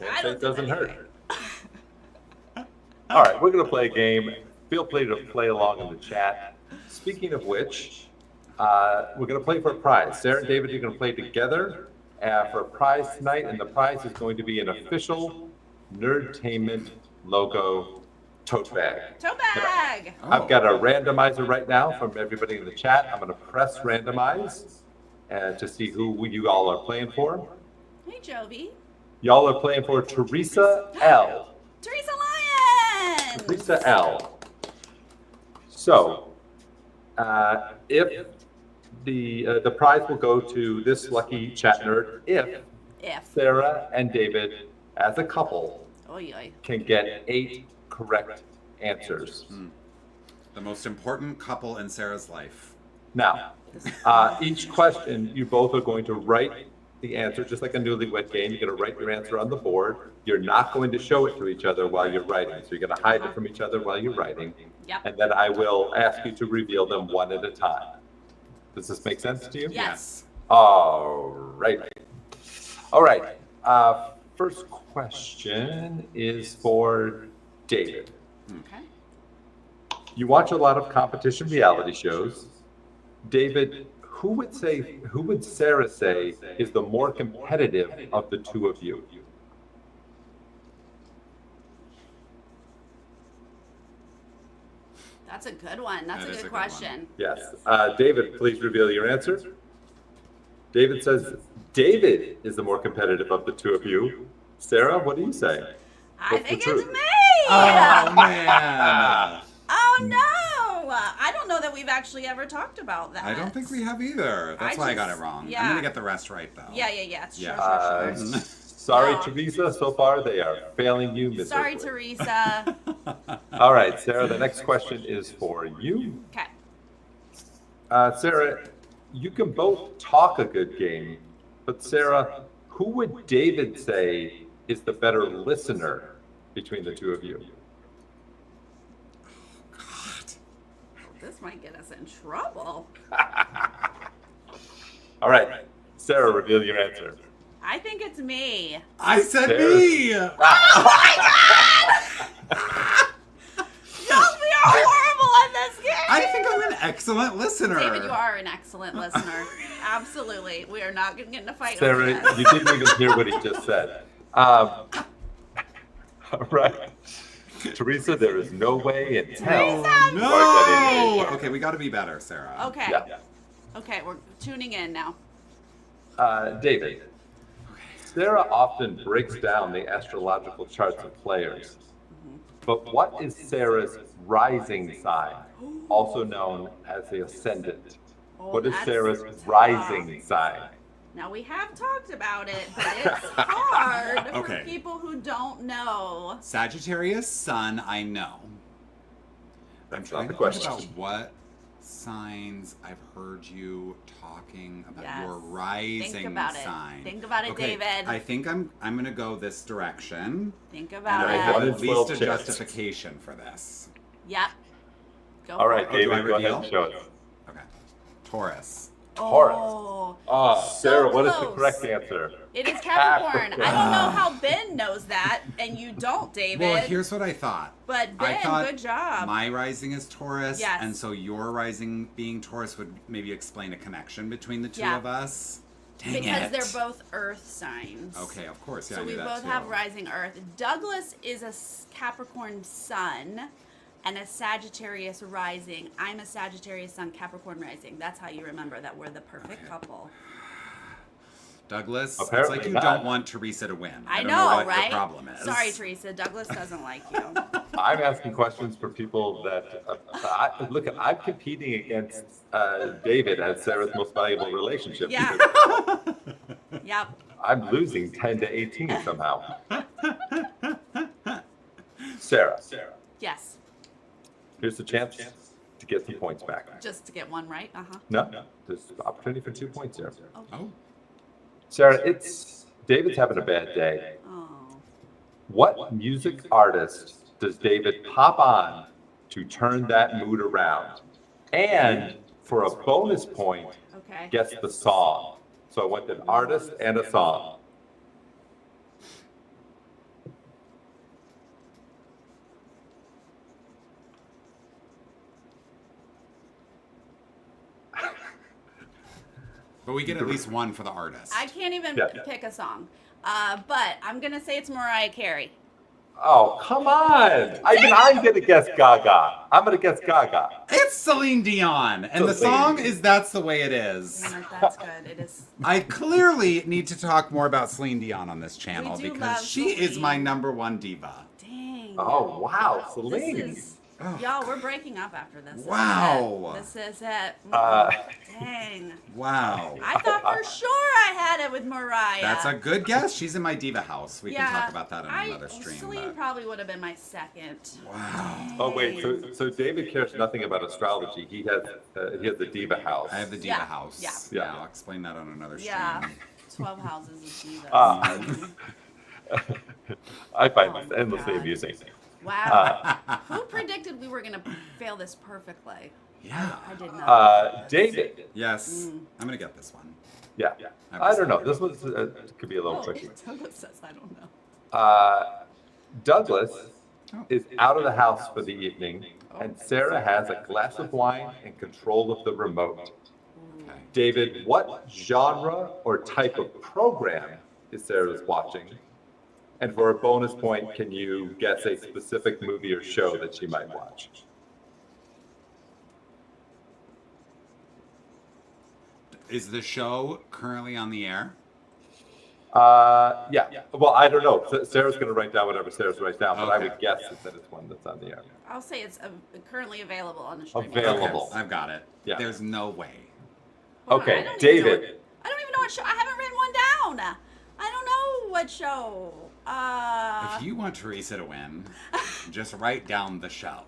I say don't it doesn't do hurt. anything. All right, we're going to play a game. Feel free to play along in the chat. Speaking of which, we're going to play for a prize. Sarah and David are going to play together for a prize tonight, and the prize is going to be an official Nerdtainment logo tote bag. Toe bag! I've got a randomizer right now from everybody in the chat. I'm going to press randomize to see who you all are playing for. Hey, Jovi. Y'all are playing for Teresa L. Teresa Lyon! Teresa L. So, if the prize will go to this lucky chat nerd if If. Sarah and David, as a couple, Oy, oy. can get 8 correct answers. The most important couple in Sarah's life. Now, each question, you both are going to write the answer, just like a newlywed game. You're going to write your answer on the board. You're not going to show it to each other while you're writing. So you're going to hide it from each other while you're writing. Yep. And then I will ask you to reveal them one at a time. Does this make sense to you? Yes. All right. All right. First question is for David. Okay. You watch a lot of competition reality shows. David, who would Sarah say is the more competitive of the two of you? That's a good one. That's That a is good a good one. question. Yes. David, please reveal your answer. David says David is the more competitive of the two of you. Sarah, what do you say? I What's the think it's truth? me! Oh, man. Oh, no! I don't know that we've actually ever talked about that. I don't think we have either. That's I why I got just- it wrong. yeah. I'm going to get the rest right, though. Yeah. Sure, Yeah. sure. Sorry, No. Teresa. So far, they are failing you miserably. Sorry, Teresa. All right, Sarah. The next question is for you. Okay. Sarah, you can both talk a good game, but Sarah, who would David say is the better listener between the two of you? This might get us in trouble. All right, Sarah, reveal your answer. I think it's me. I said Sarah. me! Y'all, we are horrible at this game. I think I'm an excellent listener. David, you are an excellent listener. Absolutely. We are not going to get in a fight over Sarah, this. you didn't even hear what he just said. All right. Teresa, there is no way in hell. Teresa! No! Okay, we got to be better, Sarah. Okay. Yeah. Okay, we're tuning in now. David, Sarah often breaks down the astrological charts of players. But what is Sarah's rising sign, also known as the ascendant? Oh, What is that's Sarah's tough. rising sign? Now, we have talked about it, but it's hard Okay. for people who don't know. Sagittarius sun, I know. I'm That's trying not to the think question. about what signs I've heard you talking about Yes. your rising Think about it. sign. Think about it, Okay, David. I think I'm gonna go this direction. Think And about I Right, have one it. in at 12 least a chance. justification for this. Yep. Go All for right, it. do I David, go ahead and reveal? show us. Okay. Taurus. Taurus. Oh, Ah, So Sarah, what is the close. correct answer? it is Capricorn. Capricorn. I don't know how Ben knows that, and you don't, David. Well, here's what I thought. But I Ben, thought good job. My rising is Taurus, Yes. and so your rising being Taurus would maybe explain a connection between the two Yeah. of us. Dang because it. they're both Earth signs. Okay, of course. Yeah, So I we knew that both too. have rising Earth. Douglas is a Capricorn sun and a Sagittarius rising. I'm a Sagittarius sun, Capricorn rising. That's how you remember that we're the perfect Okay. couple. Douglas, Apparently it's like you not. don't want Teresa to win. I don't know, what right? Your problem is. Sorry, Teresa. Douglas doesn't like you. I'm asking questions for people that, I'm competing against David as Sarah's most valuable relationship. Yeah. because Yep. I'm losing 10 to 18 somehow. Sarah, Yes. here's the chance to get some points back. Just to get one right. Uh-huh. No, there's opportunity for 2 points here. Oh, Sarah, it's David's having a bad day. Oh. What music artist does David pop on to turn that mood around? And for a bonus point, Okay. guess the song. So I went an artist and a song. but we get at least one for the artist. I can't even Yeah. pick a song. But I'm going to say it's Mariah Carey. Oh, come on. I'm going to guess Gaga. I'm going to guess Gaga. It's Celine Dion, and the Celine. song is "That's the Way It Is." That's good. It is. I clearly need to talk more about Celine Dion on this channel We do love because she is my Celine. #1 diva. Dang. Oh, wow. This Celine. is, y'all, we're breaking up after this. Wow. This is it. Uh, Dang. Wow. I thought for sure I had it with Mariah. That's a good guess. She's in my diva house. We can talk about that on I- another stream. Celine but- probably would have been my second. Wow. Oh, wait. So David cares nothing about astrology. He has the diva house. I have the diva Yeah, house. yeah. Yeah. I'll explain that on another stream. Yeah. 12 houses of divas. I find this Oh, endlessly God. amusing. Wow. Who predicted we were going to fail this perfectly? Yeah. I did not. David. Yes. I'm going to get this one. Yeah. I don't know. This was could be a little Oh, tricky. Douglas says I don't know. Douglas Oh. is out of the house for the evening, and Sarah has a glass of wine and control of the remote. Okay. David, what genre or type of program is Sarah's watching? And for a bonus point, can you guess a specific movie or show that she might watch? Is the show currently on the air? Yeah. Well, I don't know. Sarah's going to write down whatever Sarah's writes down, but I Okay. would guess that it's one that's on the air. I'll say it's currently available on the streaming. Available. Okay, I've got it. Yeah. There's no way. Hold on, Okay, I don't even know David. what- I don't even know what show. I haven't written one down. I don't know what show. If you want Teresa to win, just write down the show.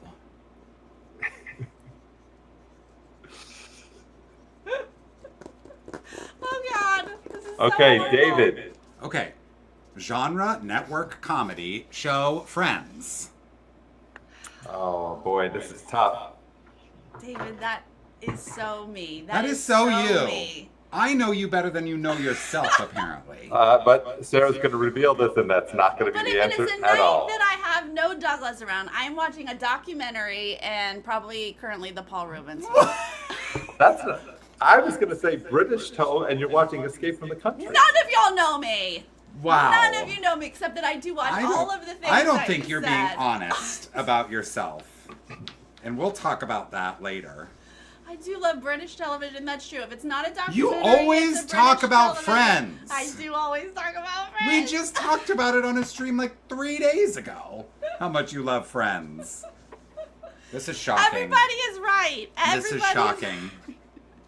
Oh God. This is so Okay, horrible. David. Okay. Genre, network, comedy, show, Friends. Oh boy, this is tough. David, that is so me. That is so you. Me. I know you better than you know yourself, apparently. But Sarah's going to reveal this, and that's not going to But be if the it answer is a at night all. that I have no Douglas around, I'm watching a documentary and probably currently the Paul Rubens. I was going to say British tone, and you're watching Escape from the Country. None of y'all know me. Wow. None of you know me except that I do watch all of the things. I don't that think you you're said. being honest about yourself. And we'll talk about that later. I do love British television. That's true. If it's not a documentary, You always it's a talk British about television. Friends. I do always talk about We Friends. just talked about it on a stream like 3 days ago. How much you love Friends. This is shocking. Everybody is right. This is shocking.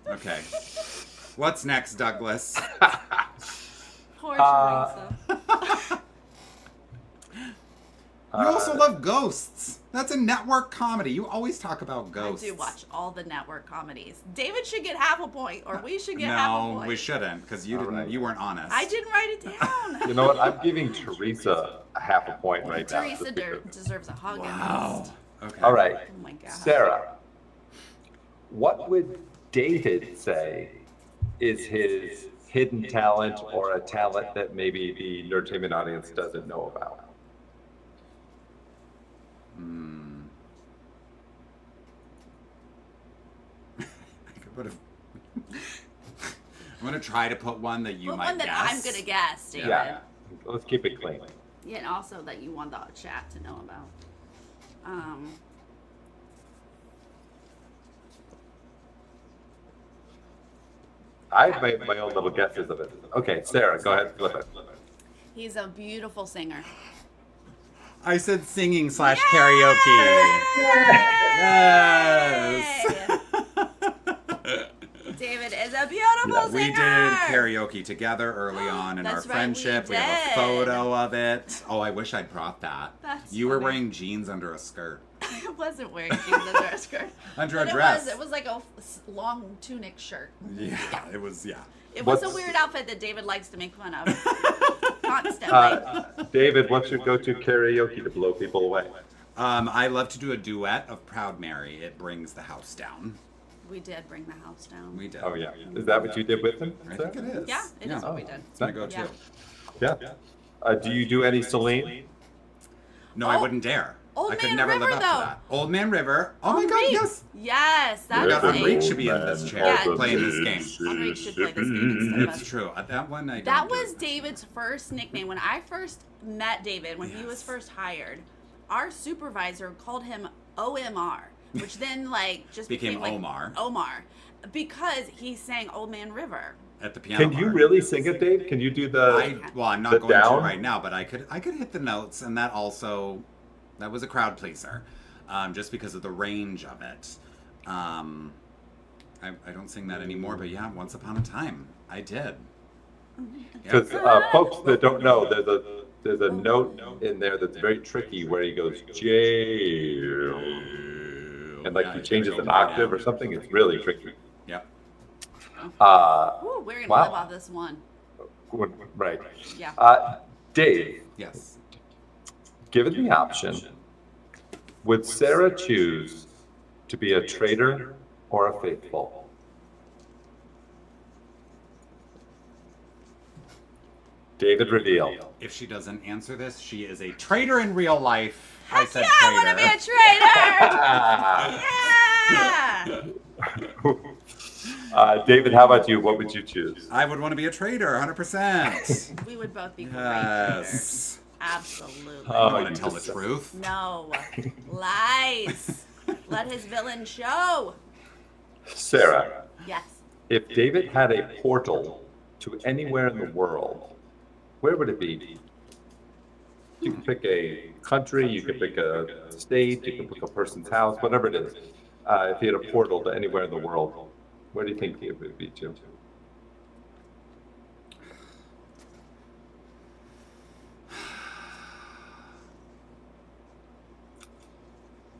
Okay. What's next, Douglas? Poor Teresa. You also love Ghosts. That's a network comedy. You always talk about I Ghosts. do watch all the network comedies. David should get half a point, or we should get half a No, point. we shouldn't, because you All didn't. right. You weren't honest. I didn't write it down. You know what? I'm giving Teresa a half a point right now. Teresa deserves a hug. Wow. At least. Okay. All right. Oh my god. Sarah, what would David say is his hidden talent or a talent that maybe the Nerdtainment audience doesn't know about? I'm gonna try to put one that you But might one that guess. I'm gonna guess, David. Yeah. Let's keep it clean. Yeah, and also that you want the chat to know about. I've made my own little guesses of it. Okay, Sarah, go ahead, flip it. He's a beautiful singer. I said singing / karaoke. Yes. Yay! David is a beautiful We singer. did karaoke together early on in our That's right, we friendship. We have a did. photo of it. Oh, I wish I'd brought that. That's You were funny. wearing jeans under a skirt. I wasn't wearing jeans under a skirt. Under a But dress. It was like a long tunic shirt. Yeah, it was, yeah. It was a What's- weird outfit that David likes to make fun of. Constantly. David, what's your go-to karaoke to blow people away? I love to do a duet of Proud Mary. It brings the house down. We did bring the house down. We did. Oh, yeah. Is that what you did with him? I think it is. Yeah, it is what we did. It's my go-to. Yeah. Yeah. Do you do any Celine? No, I Oh, wouldn't dare. Old I could Man never River, live up though. to that. Old Man River. Oh my God, Henri. yes. Yes, Oh my that's God, a Henri should be in this chair Yeah. playing this game. Henri should play this game instead of It's us. true. That one I That don't do was as much. David's first nickname. When I first met David, when he was Yes. first hired, our supervisor called him OMR, which then like just Became like, Omar. Omar, because he sang Old Man River. At the piano Can you bar. really sing it, Dave? Can you do the... I'm not the going down? to right now, but I could hit the notes, and that was a crowd pleaser, just because of the range of it. I don't sing that anymore, but yeah, once upon a time, I did. Because folks that don't know, there's a note in there that's very tricky where he goes, jail. And like he changes an octave or something. It's really tricky. Yep. Ooh, we're gonna Wow. live off this one. Right. Yeah. Dave, Yes. given the option, would Sarah choose to be a traitor or a faithful? David, reveal. If she doesn't answer this, she is a traitor in real life. I Heck said yeah, I want to be a traitor. Yeah. David, how about you? What would you choose? I would want to be a traitor, 100%. We would both be great Yes. traitors. Absolutely. Oh, I want you to tell the just- truth. No. Lies. Let his villain show. Sarah, Yes. if David had a portal to anywhere in the world, where would it be? You can pick a country, you can pick a state, you can pick a person's house, whatever it is. If he had a portal to anywhere in the world, where do you think it would be to?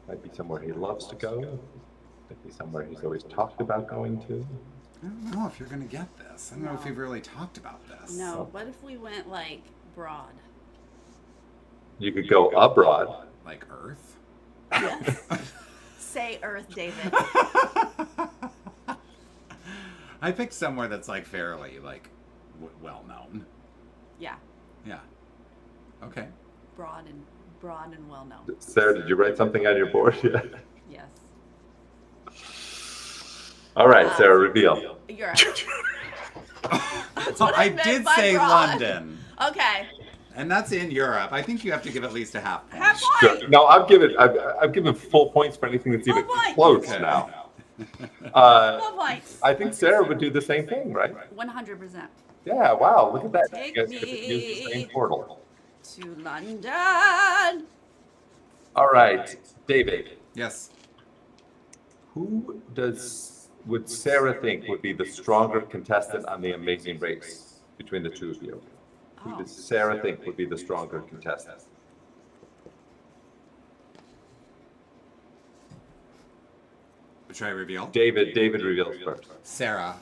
Might be somewhere he loves to go. Might be somewhere he's always talked about going to. I don't know if you're going to get this. I don't know if we've really talked about this. No. What if we went like broad? You could go abroad. Like Earth? Yes. Say Earth, David. I picked somewhere that's like fairly like well known. Yeah. Yeah. Okay. Broad and well known. Sarah, did you write something on your board yet? Yes. All right, Sarah, reveal. Europe. That's what I meant did by say broad. London, Okay. and that's in Europe. I think you have to give at least a half point. Half Sure. point. No, I've given full points for anything that's even Full point. close Okay. now. Full points. I think Sarah would do the same thing, right? 100%. Yeah, wow, look at that. Take You guys get to use the same me. portal. To London. All right, David, Yes. who would Sarah think would be the stronger contestant on The Amazing Race between the two of you? Who Oh. does Sarah think would be the stronger contestant? Should I reveal? David reveals first. Sarah.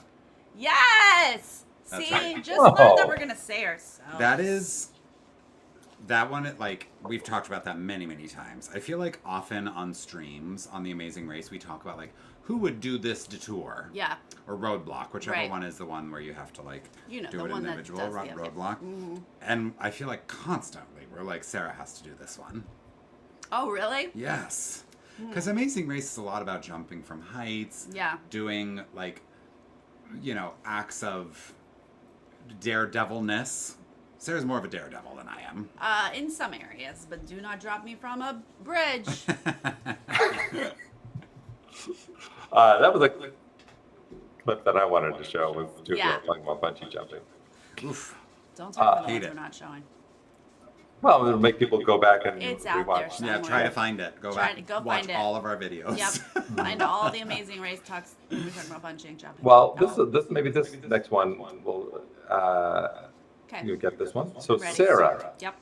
Yes. That's See, right. just learned that Oh. we're gonna say ourselves. That one, like, we've talked about that many, many times. I feel like often on streams on The Amazing Race, we talk about, like, who would do this detour? Yeah. Or roadblock, whichever Right. one is the one where you have to, like, You know, do the it one that individual, does the other. roadblock. And I feel like constantly we're like, Sarah has to do this one. Oh, really? Yes. Because Amazing Race is a lot about jumping from heights, Yeah. doing, like, acts of daredevilness. Sarah's more of a daredevil than I am. In some areas, but do not drop me from a bridge. That was a clip that I wanted to show was two Yeah. girls talking about bungee jumping. Oof. Don't talk about the hate ones it. we're not showing. Well, it'll make people go back and It's out there rewatch. somewhere. Yeah, try to find it. Go Try back. to go watch find it. all of our videos. Yep. Find all the Amazing Race talks. We're talking about bungee jumping. Well, No. this next one will Okay. you get this one. So Ready. Sarah, Yep.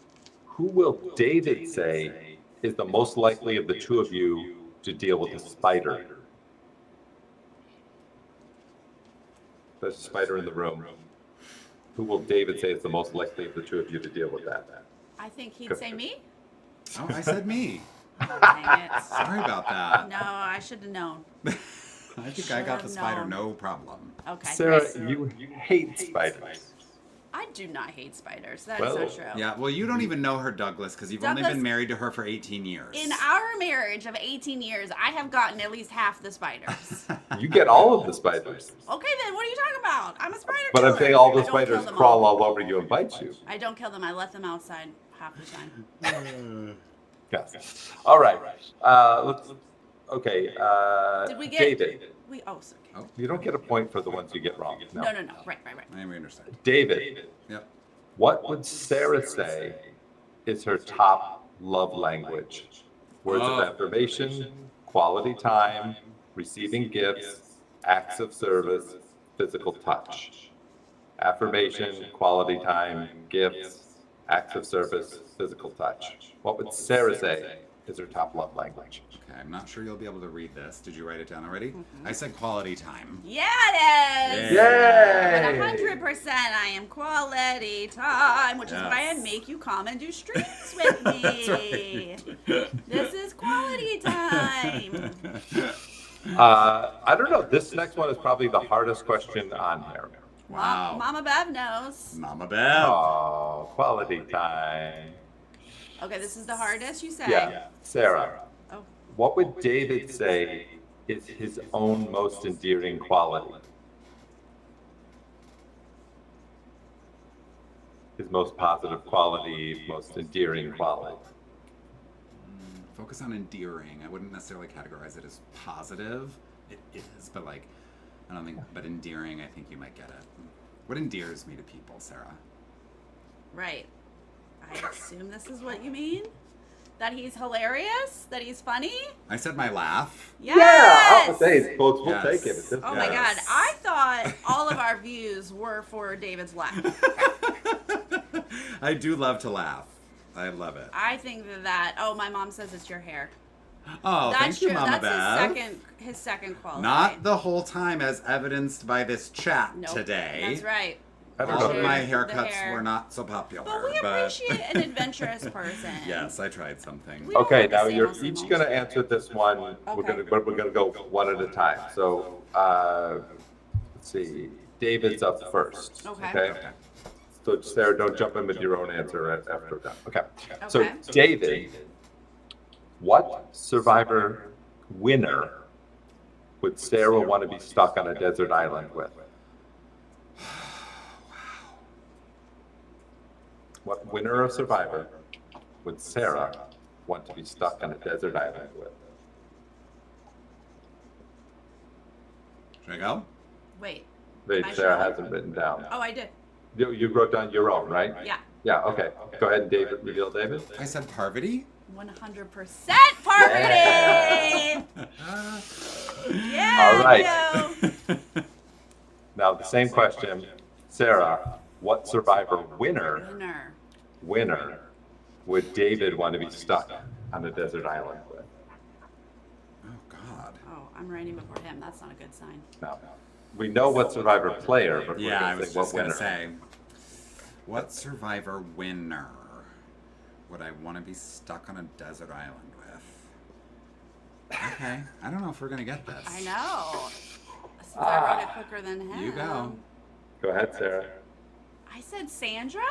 who will David say is the most likely of the two of you to deal with a spider? There's a spider in the room. Who will David say is the most likely of the two of you to deal with that? I think he'd say me. Oh, I said me. Dang it. Sorry about that. No, I should have known. I think I got the Should've spider, known. no problem. Okay. Sarah, nice. you hate spiders. I do not hate spiders. That is Well, not true. Yeah, well, you don't even know her, Douglas, because you've only Douglas- been married to her for 18 years. In our marriage of 18 years, I have gotten at least half the spiders. You get all of the spiders. Okay, then what are you talking about? I'm a spider But killer. I'm saying all I the don't kill spiders them crawl all over you and bite you. I don't kill them. I let them outside half the time. Yes. All right. Okay. Did we get? David? Oh, sorry. Oh, You don't get a point for the ones you get wrong. No. Right. I understand. David, Yep. what would Sarah say is her top love language? Words Oh. of affirmation, quality time, receiving gifts, acts of service, physical touch. Affirmation, quality time, gifts, acts of service, physical touch. What would Sarah say is her top love language? Okay, I'm not sure you'll be able to read this. Did you write it down already? I said quality time. Yeah, it is. Yay! 100%. I am quality time, which is why I Yes. make you come and do streams with me. This is quality time. I don't know. This next one is probably the hardest question on here. Wow. Mama Bev knows. Mama Bev. Oh, quality time. Okay, this is the hardest, you say? Yeah. Sarah, Oh, what would David say is his own most endearing quality? His most positive quality, most endearing quality. Focus on endearing. I wouldn't necessarily categorize it as positive. It is, but like, I don't think, but endearing, I think you might get it. What endears me to people, Sarah? right. I assume this is what you mean? That he's hilarious? That he's funny? I said my laugh. Yes! I'll say folks will Yes. take it. It's just- Oh my God. Yes. I thought all of our views were for David's laugh. I do love to laugh. I love it. I think that oh, my mom says it's your hair. Oh, That's thank you, true. Mama That's Bev. his second quality. Not the whole time, as evidenced by this chat Nope. today. That's right. I don't All of know. my The haircuts hair. were not so popular. But we appreciate an adventurous person. Yes, I tried something. We don't Okay, want the now same you're old, same each old. going to answer this one. Okay. We're gonna go one at a time. So let's see. David's up first. Okay. So Sarah, don't jump in with your own answer after we're done. Okay. So Okay. David, what Survivor winner would Sarah want to be stuck on a desert island with? What winner of Survivor would Sarah want to be stuck on a desert island with? Should I go? Wait. Wait, Am I Sarah sure? hasn't written down. Oh, I did. You wrote down your own, right? Yeah. Yeah, okay. Go ahead and reveal David. I said Parvati. 100% Parvati! Yeah, All right. Joe. Now, the same question. Sarah, what Survivor winner would David want to be stuck on a desert island with? Oh God. Oh, I'm writing before him. That's not a good sign. No. We know what Survivor player, but we're Yeah, I going to was say what just gonna winner. say. What Survivor winner would I want to be stuck on a desert island with? Okay, I don't know if we're gonna get this. I know. Since I wrote it quicker than him. You go. Go ahead, Sarah. I said Sandra?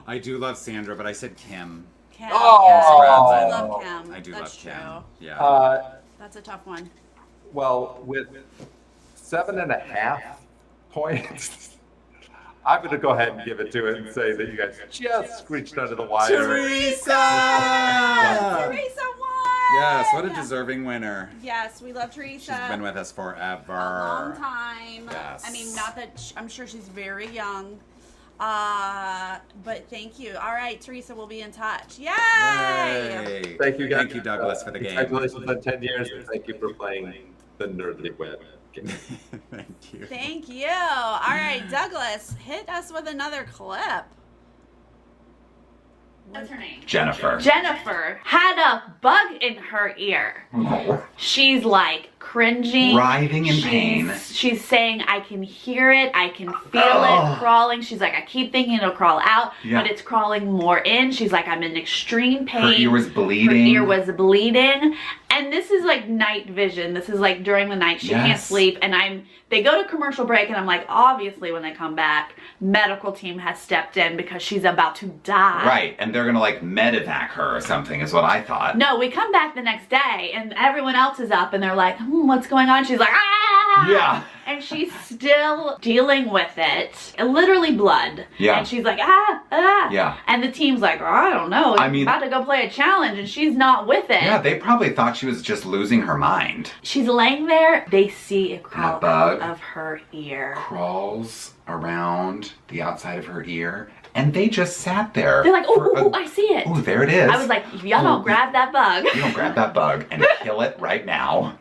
I do love Sandra, but I said Kim. Kim. Oh. Yes, I love Kim. I do That's love true. Kim. Yeah. That's a tough one. Well, with 7.5 points, I'm going to go ahead and give it to it and say that you guys just screeched under the wire. Teresa! Teresa won! Yes, what a deserving winner. Yes, we love Teresa. She's been with us forever. a long time. Yes. I mean, not that I'm sure she's very young. But thank you. All right, Teresa, we'll be in touch. Yay! Yay. Thank you, guys. Thank you, Douglas, for the game. Congratulations on 10 years, and thank you for playing the Nerdly Wed game. Thank you. Thank you. All right, Douglas, hit us with another clip. What's her name? Jennifer. Jennifer had a bug in her ear. She's like cringing. Writhing in pain. She's saying, I can hear it. I can feel Oh. it crawling. She's like, I keep thinking it'll crawl out, Yeah. but it's crawling more in. She's like, I'm in extreme pain. Her ear was bleeding. Her ear was bleeding. And this is like night vision. This is like during the night. She can't Yes. sleep. And they go to commercial break, and I'm like, obviously when they come back, medical team has stepped in because she's about to die. Right, and they're gonna like medevac her or something is what I thought. No, we come back the next day, and everyone else is up, and they're like, what's going on? She's like, ah! Yeah. And she's still dealing with it. Literally blood. Yeah. And she's like, ah. Yeah. And the team's like, oh, I don't know. I mean- about to go play a challenge, and she's not with it. Yeah, they probably thought she was just losing her mind. She's laying there. They see it crawl That bug out of her ear. crawls around the outside of her ear, and they just sat there. They're like, for oh, I see it. Oh, there it is. I was like, y'all don't grab that bug. You don't grab that bug and kill it right now.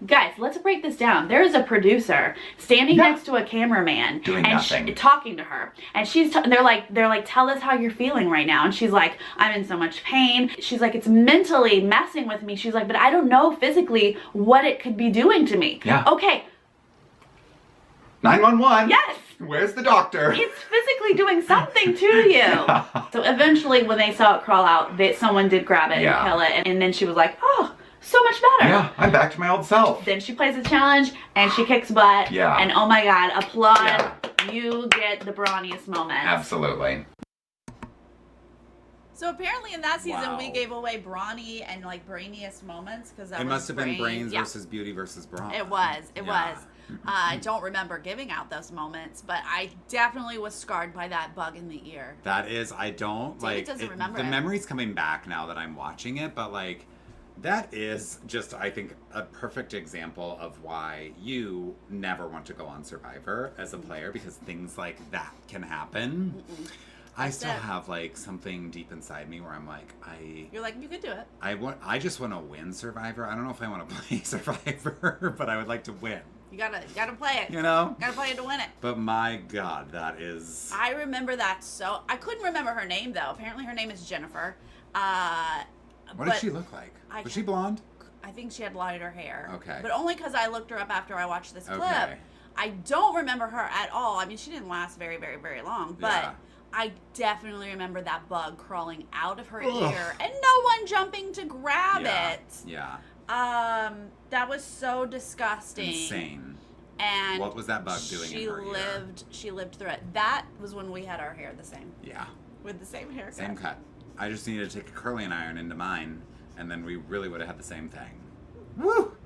Guys, let's break this down. There is a producer standing Yeah. next to a cameraman Doing and nothing. talking to her, and they're like, tell us how you're feeling right now. And she's like, I'm in so much pain. She's like, it's mentally messing with me. She's like, but I don't know physically what it could be doing to me. Yeah. Okay. 911. Yes. Where's the doctor? It's physically doing something to you. So eventually, when they saw it crawl out, someone did grab it Yeah. and kill it. And then she was like, oh, so much better. Yeah, I'm back to my old self. Then she plays a challenge and she kicks butt. Yeah. And oh my God, applaud. Yeah. You get the brawniest moment. Absolutely. So apparently in that season Wow. we gave away brawny and like brainiest moments because It must have been brains yeah. versus beauty versus brawn. It was. It Yeah. was. I don't remember giving out those moments, but I definitely was scarred by that bug in the ear. That is, I don't David like doesn't remember the it. memory's coming back now that I'm watching it, but like that is just, I think, a perfect example of why you never want to go on Survivor as a player because things like that can happen. I That's still it. have like something deep inside me where I'm like, You're like, you could do it. I just want to win Survivor. I don't know if I want to play Survivor, but I would like to win. You gotta play it. You know? Gotta play it to win it. But my God, that is. I remember that so. I couldn't remember her name though. Apparently her name is Jennifer. What did she look like? Was she blonde? I think she had lighter hair. Okay. But only because I looked her up after I watched this clip. Okay. I don't remember her at all. I mean, she didn't last very, very, very long. But Yeah. I definitely remember that bug crawling out of her Ugh. ear and no one jumping to grab Yeah. it. Yeah. That was so disgusting. Insane. And What was that bug doing in her ear? She lived through it. That was when we had our hair the same. Yeah. With the same haircut. Same cut. I just needed to take a curling iron into mine, and then we really would have had the same thing. Woo!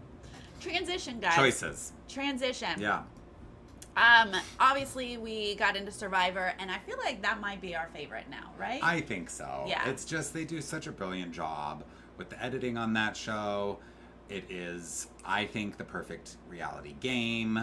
Transition, guys. Choices. Transition. Yeah. Obviously we got into Survivor, and I feel like that might be our favorite now, right? I think so. Yeah. It's just they do such a brilliant job with the editing on that show. It is, I think, the perfect reality game.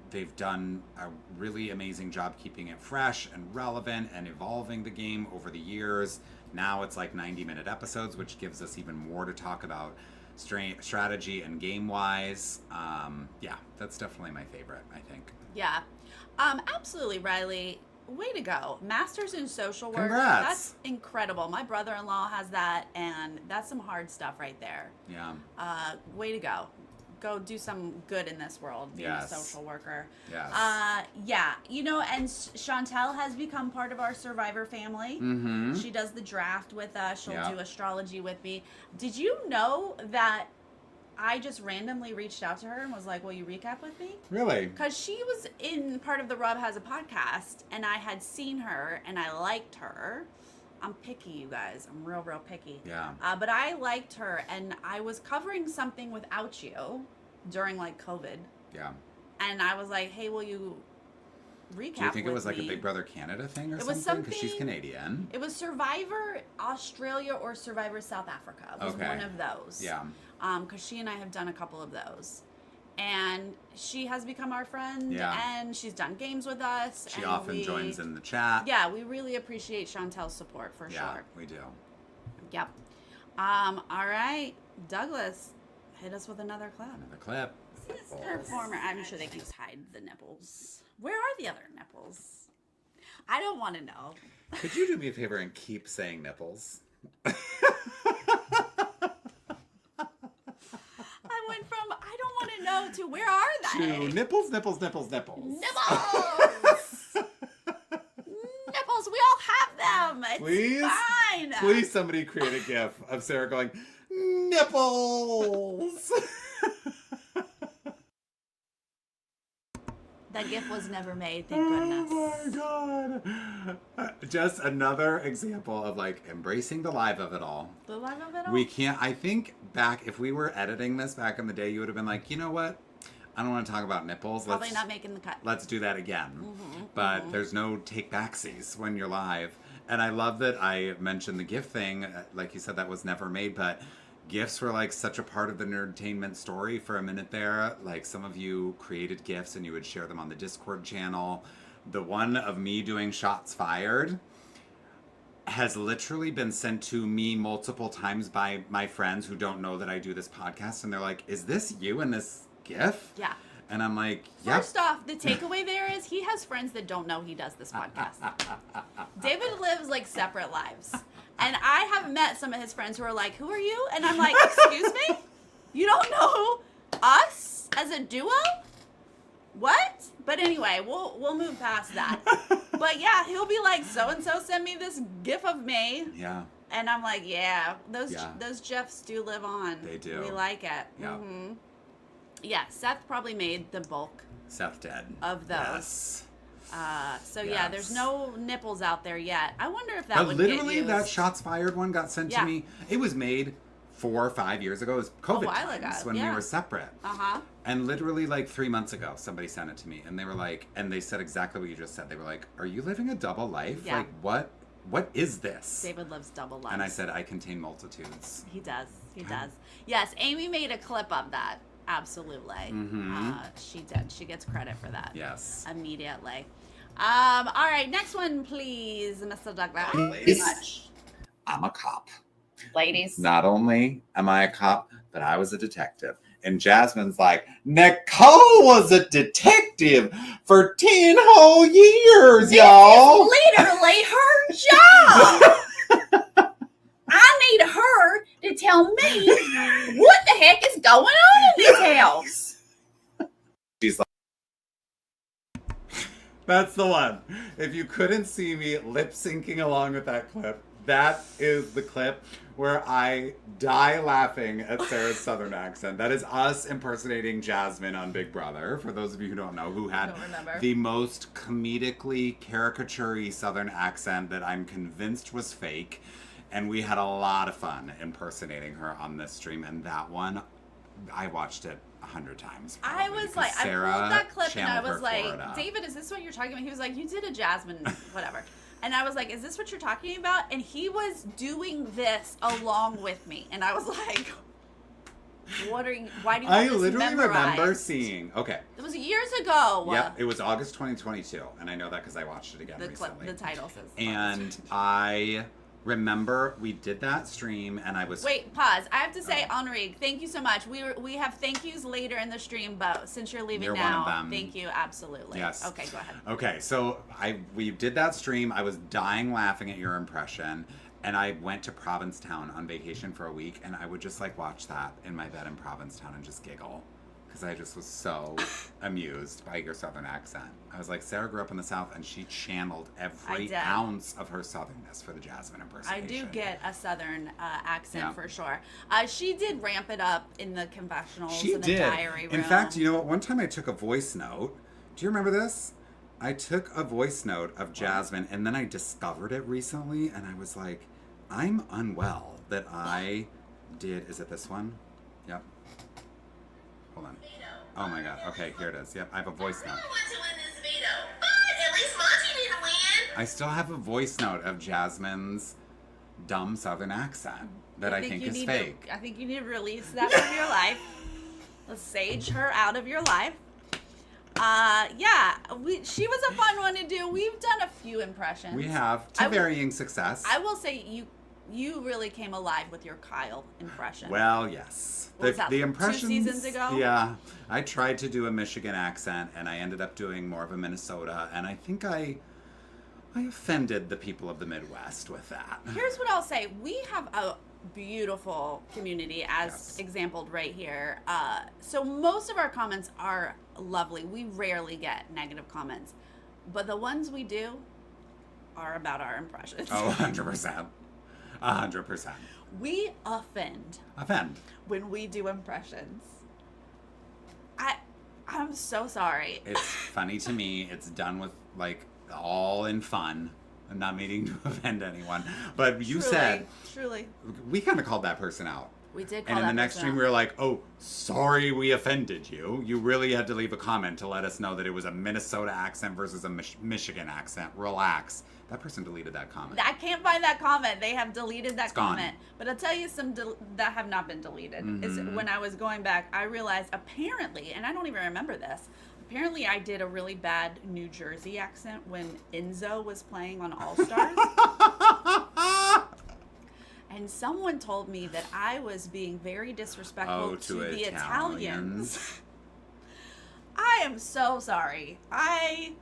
They've done a really amazing job keeping it fresh and relevant and evolving the game over the years. Now it's like 90-minute episodes, which gives us even more to talk about strategy and game-wise. Yeah, that's definitely my favorite, I think. Yeah. Absolutely, Riley. Way to go. Masters in Social Work. Congrats. That's incredible. My brother-in-law has that, and that's some hard stuff right there. Yeah. Way to go. Go do some good in this world, being a social worker. Yes. Yeah, you know, and Chantel has become part of our Survivor family. Mm-hmm. She does the draft with us. She'll Yeah. do astrology with me. Did you know that I just randomly reached out to her and was like, will you recap with me? Really? Because she was in part of the Rub Has a Podcast, and I had seen her, and I liked her. I'm picky, you guys. I'm real, real picky. Yeah. But I liked her, and I was covering something without you during, like, COVID. Yeah. And I was like, hey, will you recap Do you think it was like me? a Big Brother Canada thing or It was something? Because she's something- Canadian. It was Survivor Australia or Survivor South Africa. It was Okay. one of those. Yeah. Because she and I have done a couple of those. And she has become our friend, Yeah. and she's done games with us. She and often joins in the chat. Yeah, we really appreciate Chantel's support for Yeah, sure. we do. Yep. All right, Douglas, hit us with another clip. Another clip. This performer, I'm sure they can just hide the nipples. Where are the other nipples? I don't want to know. Could you do me a favor and keep saying nipples? I went from I don't want to know to where are they? To nipples, nipples, nipples, nipples. Nipples! Nipples, we all have them. It's Please? fine. Please, somebody create a gif of Sarah going, nipples! That GIF was never made, thank goodness. Oh my god. Just another example of like embracing the live of it all. The life of it all. We can't, I think back, if we were editing this back in the day, you would have been like, you know what? I don't want to talk about nipples. Probably not making the cut. Let's do that again. But there's no take backsies when you're live. And I love that I mentioned the GIF thing. Like you said, that was never made, but GIFs were like such a part of the Nerdtainment story for a minute there. Like some of you created GIFs and you would share them on the Discord channel. The one of me doing shots fired has literally been sent to me multiple times by my friends who don't know that I do this podcast. And they're like, is this you in this GIF? Yeah. And I'm like, yep. First off, the takeaway there is he has friends that don't know he does this podcast. David lives like separate lives. And I have met some of his friends who are like, who are you? And I'm like, excuse me? You don't know us as a duo? What? But anyway, we'll move past that. But yeah, he'll be like, so-and-so sent me this GIF of me. Yeah. And I'm like, yeah, those GIFs do live on. They do. We like it. Yeah. Mm-hmm. Yeah, Seth probably made the bulk Seth dead. of those. Yes. So yeah, there's Yes. no nipples out there yet. I wonder if that But would literally, get used. that shots fired one got sent Yeah. to me. It was made 4 or 5 years ago. It was COVID while ago, times when we yeah. were separate. Uh-huh. And literally, like 3 months ago, somebody sent it to me, and they were like, and they said exactly what you just said. They were like, "Are you living a double life? Yeah. Like, what is this?" David loves double lives. And I said, "I contain multitudes." He does. He does. Yes, Amy made a clip of that. Absolutely. Mhm. She did. She gets credit for that. Yes. Immediately. All right, next one, please, Mr. Douglas. Please. I'm a cop. Ladies. Not only am I a cop, but I was a detective. And Jasmine's like, Nicole was a detective for 10 whole years, y'all. Literally her job. I need her to tell me what the heck is going on in this house. She's like, that's the one. If you couldn't see me lip syncing along with that clip, that is the clip where I die laughing at Sarah's Southern accent. That is us impersonating Jasmine on Big Brother, for those of you who don't know, who had Don't remember. the most comedically caricature-y Southern accent that I'm convinced was fake. And we had a lot of fun impersonating her on this stream. And that one, I watched it 100 times. I probably, was because like, I Sarah pulled that clip and I channeled was her like, Florida. David, is this what you're talking about? He was like, you did a Jasmine, whatever. And I was like, is this what you're talking about? And he was doing this along with me. And I was like, Why do you I have this literally remember memorized? seeing. Okay. It was years ago. Yep, it was August 2022, and I know that because I watched it again recently. The title says. And I remember we did that stream, and I was. Wait, pause. I have to say, Henri, thank you so much. We have thank yous later in the stream, but since you're leaving You're now, one of them. thank you, absolutely. Yes. Okay, go ahead. Okay, so we did that stream. I was dying laughing at your impression. And I went to Provincetown on vacation for a week, and I would just like watch that in my bed in Provincetown and just giggle. Because I just was so amused by your Southern accent. I was like, Sarah grew up in the South, and she channeled every ounce of her Southernness for the Jasmine impersonation. I do get a Southern accent for sure. She did ramp it up in the confessionals and the diary room. In fact, you know what? One time I took a voice note. Do you remember this? I took a voice note of Jasmine, and then I discovered it recently, and I was like, I'm unwell that I did. Is it this one? Yep. Hold on. Oh my god. Okay, here it is. Yep, I have a voice note. I really want to win this veto, but at least Monty didn't win. I still have a voice note of Jasmine's dumb Southern accent that I think is fake. I think you need to release that from your life. Let's sage her out of your life. She was a fun one to do. We've done a few impressions. We have, to varying success. I will say you really came alive with your Kyle impression. Well, yes. What was that, the impressions, 2 seasons ago? Yeah. I tried to do a Michigan accent, and I ended up doing more of a Minnesota, and I think I offended the people of the Midwest with that. Here's what I'll say. We have a beautiful community as exampled right here. So most of our comments are lovely. We rarely get negative comments, but the ones we do are about our impressions. Oh, 100%. 100%. We offend when we do impressions. I'm so sorry. It's funny to me. It's done with like all in fun. I'm not meaning to offend anyone, but you said we kind of called that person out. We did call that person out. And in the next stream, we were like, "Oh, sorry, we offended you. You really had to leave a comment to let us know that it was a Minnesota accent versus a Michigan accent. Relax." That person deleted that comment. I can't find that comment. They have deleted that comment. Gone. But I'll tell you some that have not been deleted. Is when I was going back, I realized apparently, and I don't even remember this. Apparently, I did a really bad New Jersey accent when Enzo was playing on All Stars. And someone told me that I was being very disrespectful to the Italians. I am so sorry. I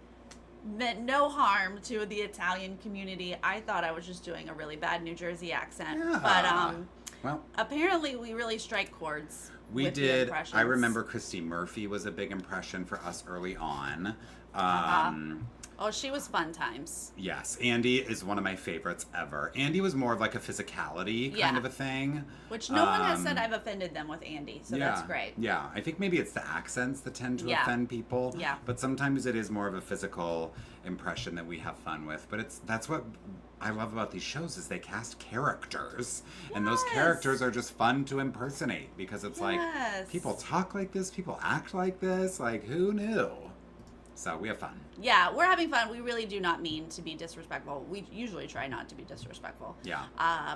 meant no harm to the Italian community. I thought I was just doing a really bad New Jersey accent. Yeah. But apparently we really strike chords. We did. I remember Christy Murphy was a big impression for us early on. Oh, she was fun times. Yes, Andy is one of my favorites ever. Andy was more of like a physicality kind of a thing. Which no one has said I've offended them with Andy, so that's great. Yeah, I think maybe it's the accents that tend to offend people. Yeah. But sometimes it is more of a physical impression that we have fun with. But that's what I love about these shows is they cast characters. And those characters are just fun to impersonate because it's like people talk like this, people act like this, like who knew? So we have fun. Yeah, we're having fun. We really do not mean to be disrespectful. We usually try not to be disrespectful. Yeah.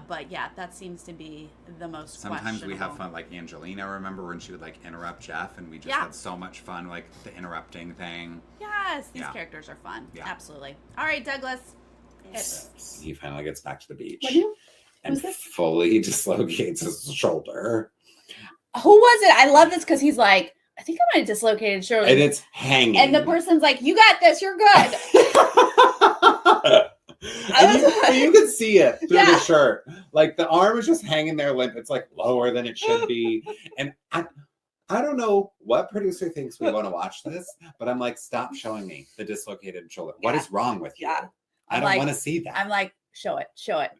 But yeah, that seems to be the most Sometimes we have fun, like Angelina, remember when she would like interrupt Jeff and we just had so much fun, like the interrupting thing. Yes, these characters are fun. Yeah. Absolutely. All right, Douglas. He finally gets back to the beach. And fully dislocates his shoulder. Who was it? I love this because he's like, I think I might have dislocated shoulder. And it's hanging. And the person's like, you got this, you're good. You can see it through the shirt. Like the arm is just hanging there limp. It's like lower than it should be. And I don't know what producer thinks we want to watch this, but I'm like, stop showing me the dislocated shoulder. What is wrong with you? I don't want to see that. I'm like, show it. Sarah,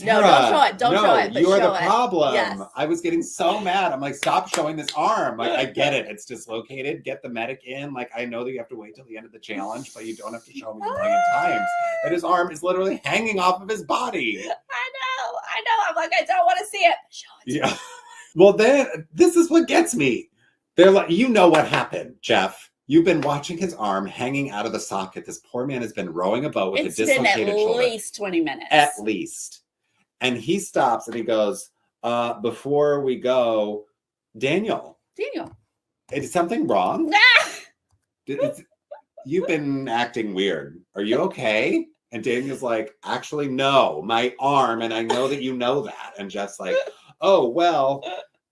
no, don't show it. Don't show it. But you are show the problem. Yes. I was getting so mad. I'm like, stop showing this arm. Like, I get it. It's dislocated. Get the medic in. Like, I know that you have to wait till the end of the challenge, but you don't have to show me a million times. But his arm is literally hanging off of his body. I know. I'm like, I don't want to see it. Show it. Yeah. Well, then this is what gets me. They're like, you know what happened, Jeff. You've been watching his arm hanging out of the socket. This poor man has been rowing a boat with a dislocated shoulder. It's been at least 20 minutes. At least. And he stops and he goes, before we go, Daniel, Daniel. is something wrong? Ah! You've been acting weird. Are you okay? And Daniel's like, actually, no, my arm, and I know that you know that. And Jeff's like, oh, well,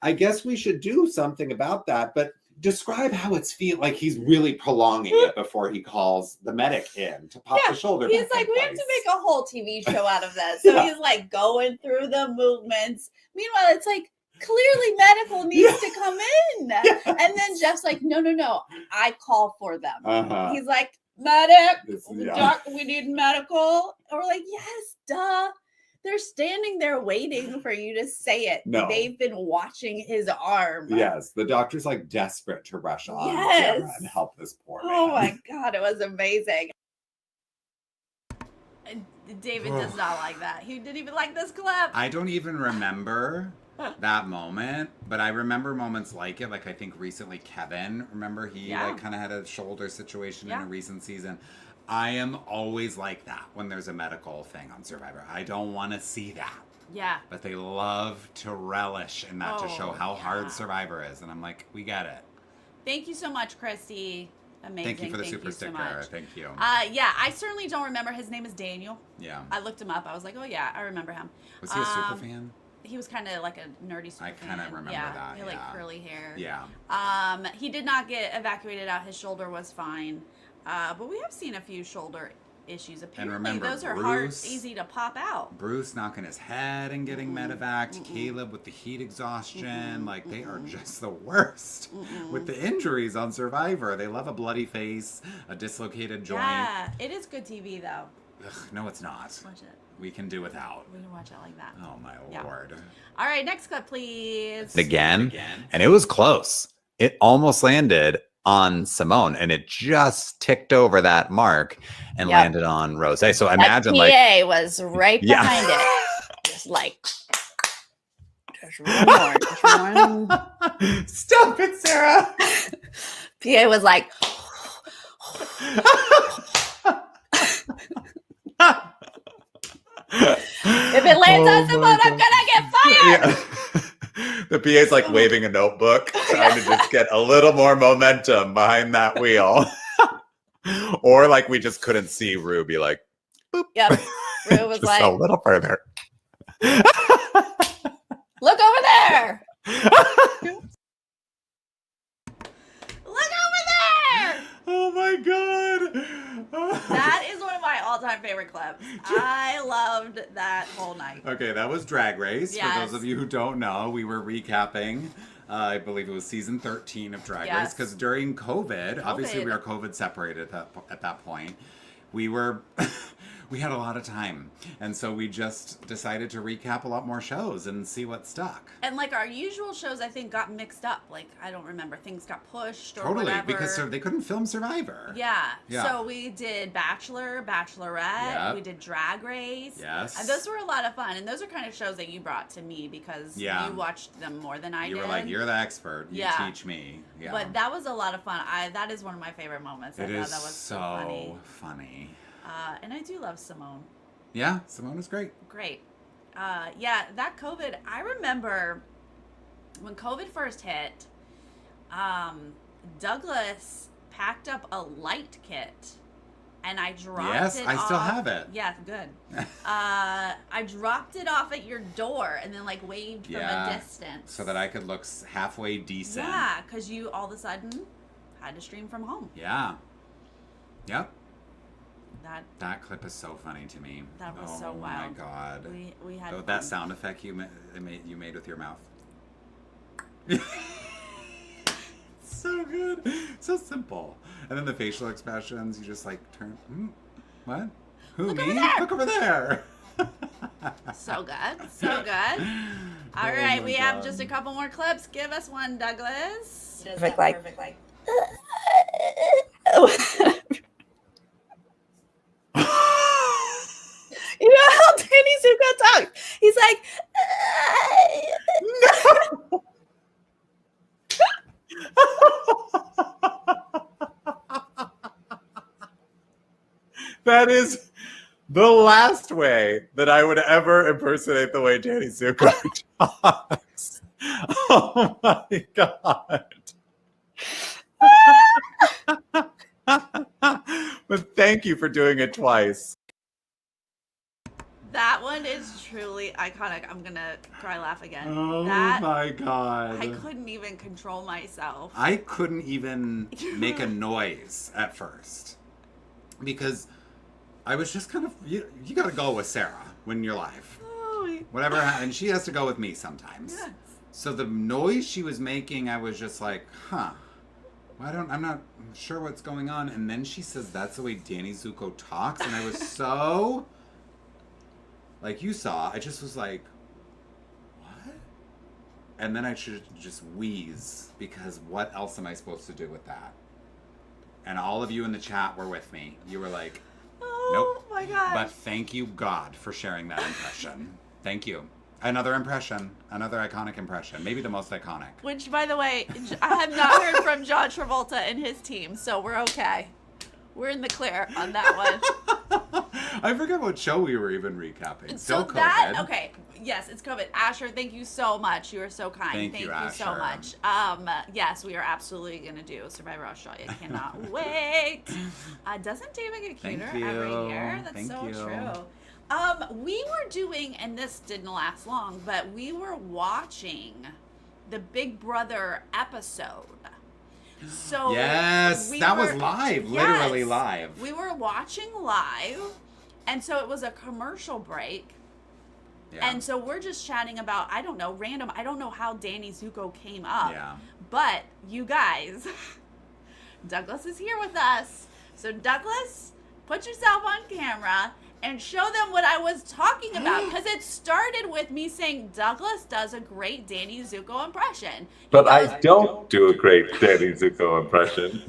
I guess we should do something about that. But describe how it's feel like he's really prolonging it before he calls the medic in to pop the shoulder. He's back like, in we have place." to make a whole TV show out of this. So Yeah. he's like going through the movements. Meanwhile, it's like clearly medical needs to come in. Yeah. And then Jeff's like, no, I call for them. Uh-huh. He's like, medic, Yeah. we need medical. And we're like, yes, duh. They're standing there waiting for you to say it. No. They've been watching his arm. Yes, the doctor's like desperate to rush on Yes. camera and help this poor man. Oh my God, it was amazing. David does not like that. He didn't even like this clip. I don't even remember that moment, but I remember moments like it. Like I think recently Kevin, remember he Yeah. like kind of had a shoulder situation in Yeah. a recent season. I am always like that when there's a medical thing on Survivor. I don't want to see that. Yeah. But they love to relish in that to show how yeah. hard Survivor is. And I'm like, we get it. Thank you so much, Christy. Amazing. Thank you for the super you so sticker. much. Thank you. Yeah, I certainly don't remember. His name is Daniel. Yeah. I looked him up. I was like, oh yeah, I remember him. Was he a super fan? He was kind of like a nerdy super I fan. kinda remember yeah, that, He had like yeah. curly hair. Yeah. He did not get evacuated out. His shoulder was fine. But we have seen a few shoulder issues. Apparently, remember, those are Bruce- easy to pop out. Bruce knocking his head and getting medevaced. Caleb with the heat exhaustion. Like, they are just the worst with the injuries on Survivor. They love a bloody face, a dislocated joint. Yeah, it is good TV though. Ugh, no, it's not. Watch it. We can do without. We can watch it like that. Oh, my Yeah. Lord. All right, next clip, please. Again. And it was close. It almost landed on Simone, and it just ticked over that mark and Yep. landed on Rose. So That imagine PA like was right Yeah. behind it. Just like, just one more. Just one. Stop it, Sarah. PA was like, if it lands on Simone, I'm gonna get fired. Yeah. The PA's like waving a notebook, trying to just get a little more momentum behind that wheel. Or like we just couldn't see Ruby like Yep. Rue was just like, a little further. look over there. Look over there. Oh, my God. That is one of my all-time favorite clips. I loved that whole night. Okay, that was Drag Race. For Yes. those of you who don't know, we were recapping, I believe it was season 13 of Drag Race, Yes. because during COVID, obviously we are COVID separated at that point, we were, we had a lot of time. And so we just decided to recap a lot more shows and see what stuck. And like our usual shows, I think got mixed up. Like I don't remember, things got pushed or Totally, whatever. because they couldn't film Survivor. Yeah. Yeah. So we did Bachelor, Bachelorette. Yep. We did Drag Race. Yes. And those were a lot of fun. And those are kind of shows that you brought to me because Yeah. you watched them more than I You did. were like, you're the expert. You Yeah. teach me. Yeah. But that was a lot of fun. That is one of my favorite moments. I It thought is that was so so funny. funny. And I do love Simone. Yeah, Simone is great. Great. Yeah, that COVID, I remember when COVID first hit, Douglas packed up a light kit and I dropped Yes, it I still off- have it. Yeah, good. I dropped it off at your door and then like waved from Yeah, a distance. So that I could look halfway decent. Yeah, because you all of a sudden had to stream from home. Yeah. Yep. That That clip is so funny to me. That was so Oh wild. my God. we had Oh, fun. that sound effect you made with your mouth. So good. So simple. And then the facial expressions, you just like turn, what? Who, Look me? over there. Look over there. So good. So good. All Oh right, my we have God. just a couple more clips. Give us one, Douglas. Perfect like. You know how Danny Zuko talks? He's like, That is the last way that I would ever impersonate the way Danny Zuko talks. Oh my God. But thank you for doing it twice. That one is truly iconic. I'm gonna cry laugh again. Oh that, my God. I couldn't even control myself. I couldn't even make a noise at first because I was just kind of, you gotta go with Sarah when you're live. Oh, Whatever, and she has to go with me sometimes. yes. So the noise she was making, I was just like, huh. I'm not sure what's going on. And then she says that's the way Danny Zuko talks. And I was so, like you saw, I just was like, what? And then I should just wheeze because what else am I supposed to do with that? And all of you in the chat were with me. You were like, Oh my God. but thank you, God, for sharing that impression. Thank you. Another impression. Another iconic impression. Maybe the most iconic. Which, by the way, I have not heard from John Travolta and his team, so we're okay. We're in the clear on that one. I forget what show we were even recapping. So Still COVID. that, okay, yes, it's COVID. Asher, thank you so much. You are so kind. Thank you, so Asher. much. Yes, we are absolutely going to do Survivor Australia. Cannot wait. Doesn't David get cuter Thank every you. year? That's Thank so you. true. We were doing, and this didn't last long, but we were watching the Big Brother episode. So Yes, we that were- was live. Yes. Literally live. We were watching live, and so it was a commercial break. Yeah. And so we're just chatting about, I don't know, random. I don't know how Danny Zuko came up. Yeah. But you guys, Douglas is here with us. So Douglas, put yourself on camera and show them what I was talking about. Because it started with me saying Douglas does a great Danny Zuko impression. But I don't do a great Danny Zuko impression.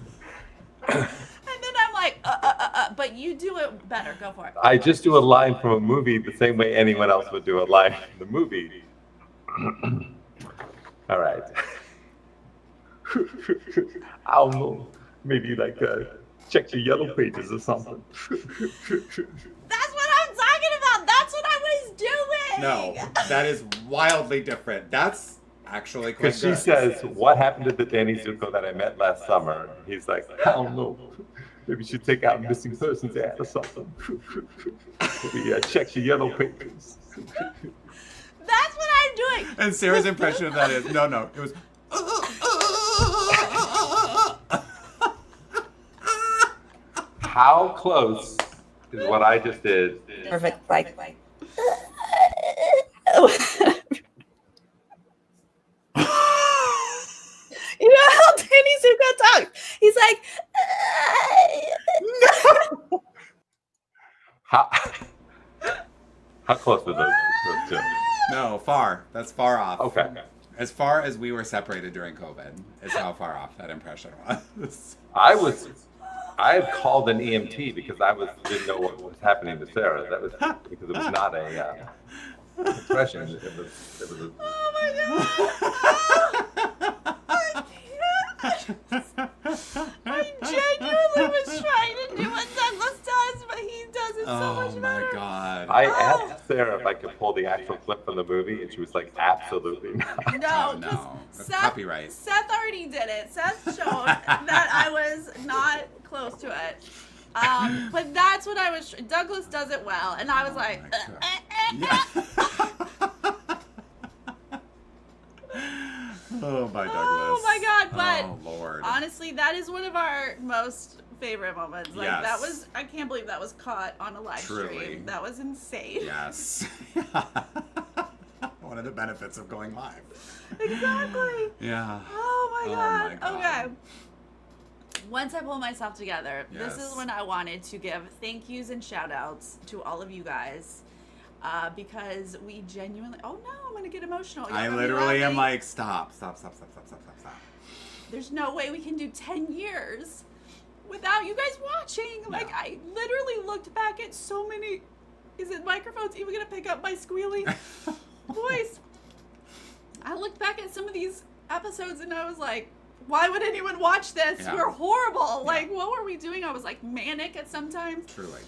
And then I'm like, but you do it better. Go for it. I just do a line from a movie the same way anyone else would do a line from the movie. All right. I don't know. Maybe like check your yellow pages or something. That's what I'm talking about. That's what I was doing. No, that is wildly different. That's actually quite Because she good. says, what happened to the Danny Zuko that I met last summer? He's like, I don't know. Maybe you should take out missing persons ad or something. Maybe check your yellow pages. That's what I'm doing. And Sarah's impression of that is, no, it was... How close is what I just did? Perfect. Like. You know how Danny Zuko talks? He's like. How close are those two? No, far. That's far off. Okay. As far as we were separated during COVID is how far off that impression was. I had called an EMT because didn't know what was happening to Sarah. That was because it was not a impression. It was a, Oh my god. I genuinely was trying to do what Douglas does, but he does it so Oh much my better. God. I asked Sarah if I could pull the actual clip from the movie, and she was like, absolutely not. No, Oh, 'cause no. That's Seth, copyright. Seth already did it. Seth showed that I was not close to it. But that's what I was. Douglas does it well, and I was like, my God. Oh my Douglas. oh my god! But Oh Lord. honestly, that is one of our most favorite moments. Like Yes. that was. I can't believe that was caught on a live Truly. stream. That was insane. Yes. One of the benefits of going live. Exactly. Yeah. Oh my Oh god. my God. Okay. Once I pull myself together, this is Yes. when I wanted to give thank yous and shout outs to all of you guys. Because we genuinely, oh no, I'm gonna get emotional. Y'all I gonna be literally am laughing. like, stop. There's no way we can do 10 years without you guys watching. Like, I literally looked back at so many. Is it microphones even gonna pick up my squealing voice? I looked back at some of these episodes and I was like, why would anyone watch this? Yeah. We're horrible. Like, what were we doing? I was like manic at some times. Truly.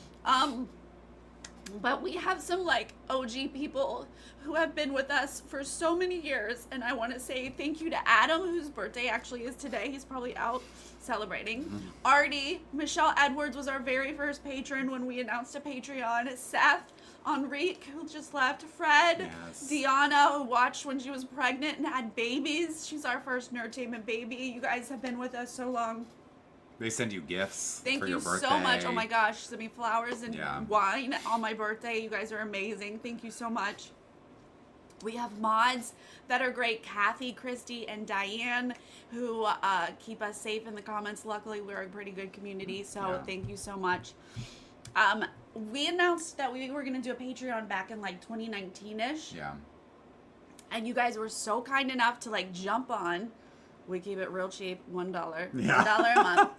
But we have some like OG people who have been with us for so many years, and I want to say thank you to Adam, whose birthday actually is today. He's probably out celebrating. Artie, Michelle Edwards was our very first patron when we announced a Patreon. Seth, Enrique, who just left. Fred, Yes. Deanna, who watched when she was pregnant and had babies. She's our first Nerdtainment baby. You guys have been with us so long. They send you gifts Thank for you your birthday. so much. Oh my gosh, send me flowers and Yeah. wine on my birthday. You guys are amazing. Thank you so much. We have mods that are great. Kathy, Christy, and Diane, who keep us safe in the comments. Luckily, we're a pretty good community, so Yeah. thank you so much. We announced that we were going to do a Patreon back in like 2019-ish. Yeah. And you guys were so kind enough to like jump on. We keep it real cheap, $1. Yeah. $1 a month.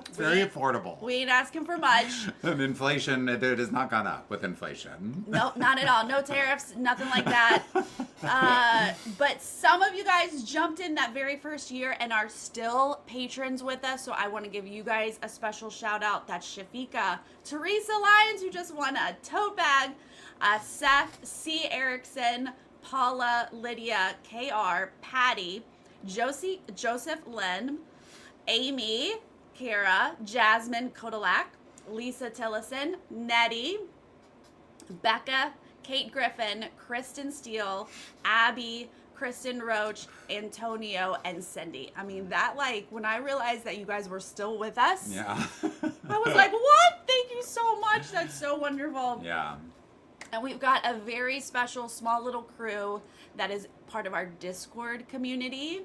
It's very affordable. We ain't asking for much. And inflation, it has not gone up with inflation. Nope, not at all. No tariffs, nothing like that. But some of you guys jumped in that very first year and are still patrons with us. So I want to give you guys a special shout out. That's Shafika, Teresa Lyons, who just won a tote bag, Seth C. Erickson, Paula, Lydia, KR, Patty, Joseph Lynn, Amy, Kara, Jasmine Kodalak, Lisa Tillison, Nettie, Becca, Kate Griffin, Kristen Steele, Abby, Kristen Roach, Antonio, and Cindy. I mean, that like, when I realized that you guys were still with us, Yeah. I was like, what? Thank you so much. That's so wonderful. Yeah. And we've got a very special small little crew that is part of our Discord community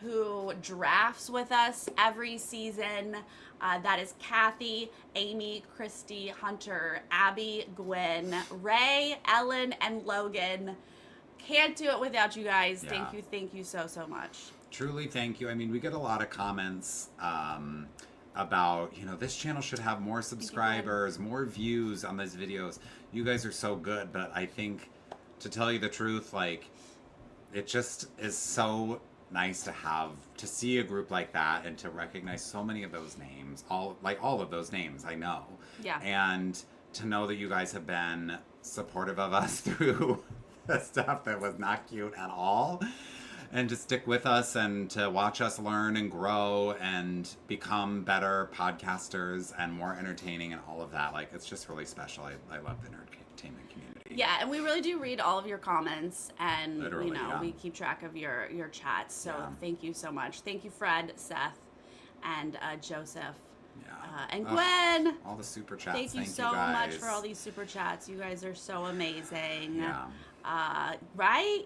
who drafts with us every season. That is Kathy, Amy, Christy, Hunter, Abby, Gwen, Ray, Ellen, and Logan. Can't do it without you guys. Yeah. Thank you so much. Truly, thank you. I mean, we get a lot of comments about, this channel should have more subscribers, more views on these videos. You guys are so good, but I think, to tell you the truth, like, it just is so nice to see a group like that and to recognize so many of those names, all of those names, I know. Yeah. And to know that you guys have been supportive of us through the stuff that was not cute at all. And to stick with us and to watch us learn and grow and become better podcasters and more entertaining and all of that. Like, it's just really special. I love the Nerdtainment community. Yeah, and we really do read all of your comments, and Literally, yeah. we keep track of your chats. So Yeah. thank you so much. Thank you, Fred, Seth, and Joseph, Yeah. and Gwen. All the super chats. Thank you so much for all these super chats. You guys are so amazing. Yeah. Right?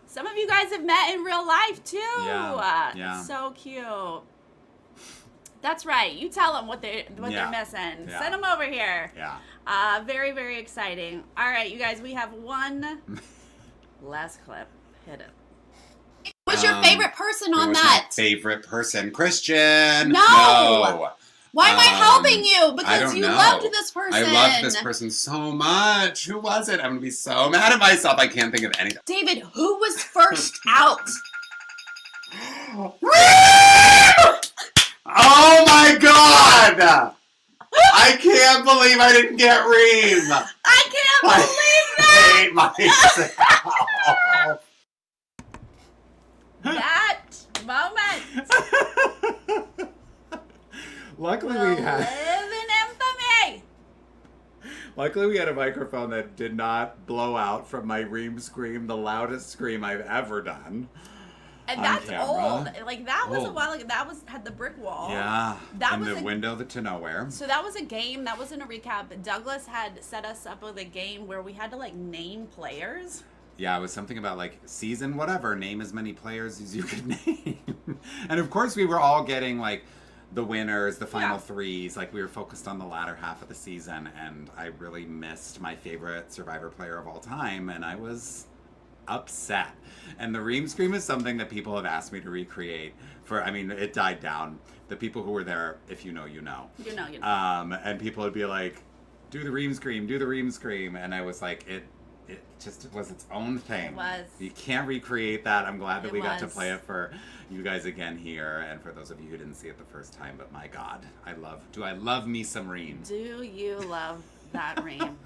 Some of you guys have met in real life too. Yeah. So cute. That's right. You tell them what they're missing. Yeah. Send them over here. Yeah. Very, very exciting. All right, you guys, we have one last clip. Hit it. What's your favorite person Who on was that? my favorite person? Christian. No. Why am I helping you? I Because don't you know. loved this person. I loved this person so much. Who was it? I'm gonna be so mad at myself. I can't think of anything. David, who was first out? Oh my god! I can't believe I didn't get Reem. I can't believe that! I hate myself. That moment Luckily will we live had. in infamy. Luckily we had a microphone that did not blow out from my Reem scream, the loudest scream I've ever done. And on that's camera. old. Like, that was a Old. while ago. That had the brick wall. Yeah. That and was the window to nowhere. So that was a game. That wasn't a recap. Douglas had set us up with a game where we had to, like, name players. Yeah, it was something about, like, season whatever, name as many players as you could name. And of course we were all getting, like, the winners, the final threes. Like, we were focused on the latter half of the season, and I really missed my favorite Survivor player of all time, and I was upset. And the Reem scream is something that people have asked me to recreate it died down. The people who were there, if you know, you know. You know. And people would be like, do the Reem scream. And I was like, it just was its own thing. It was. You can't recreate that. I'm glad that we got to was. play it for you guys again here, and for those of you who didn't see it the first time, but my God, do I love me some Reem. Do you love that Reem.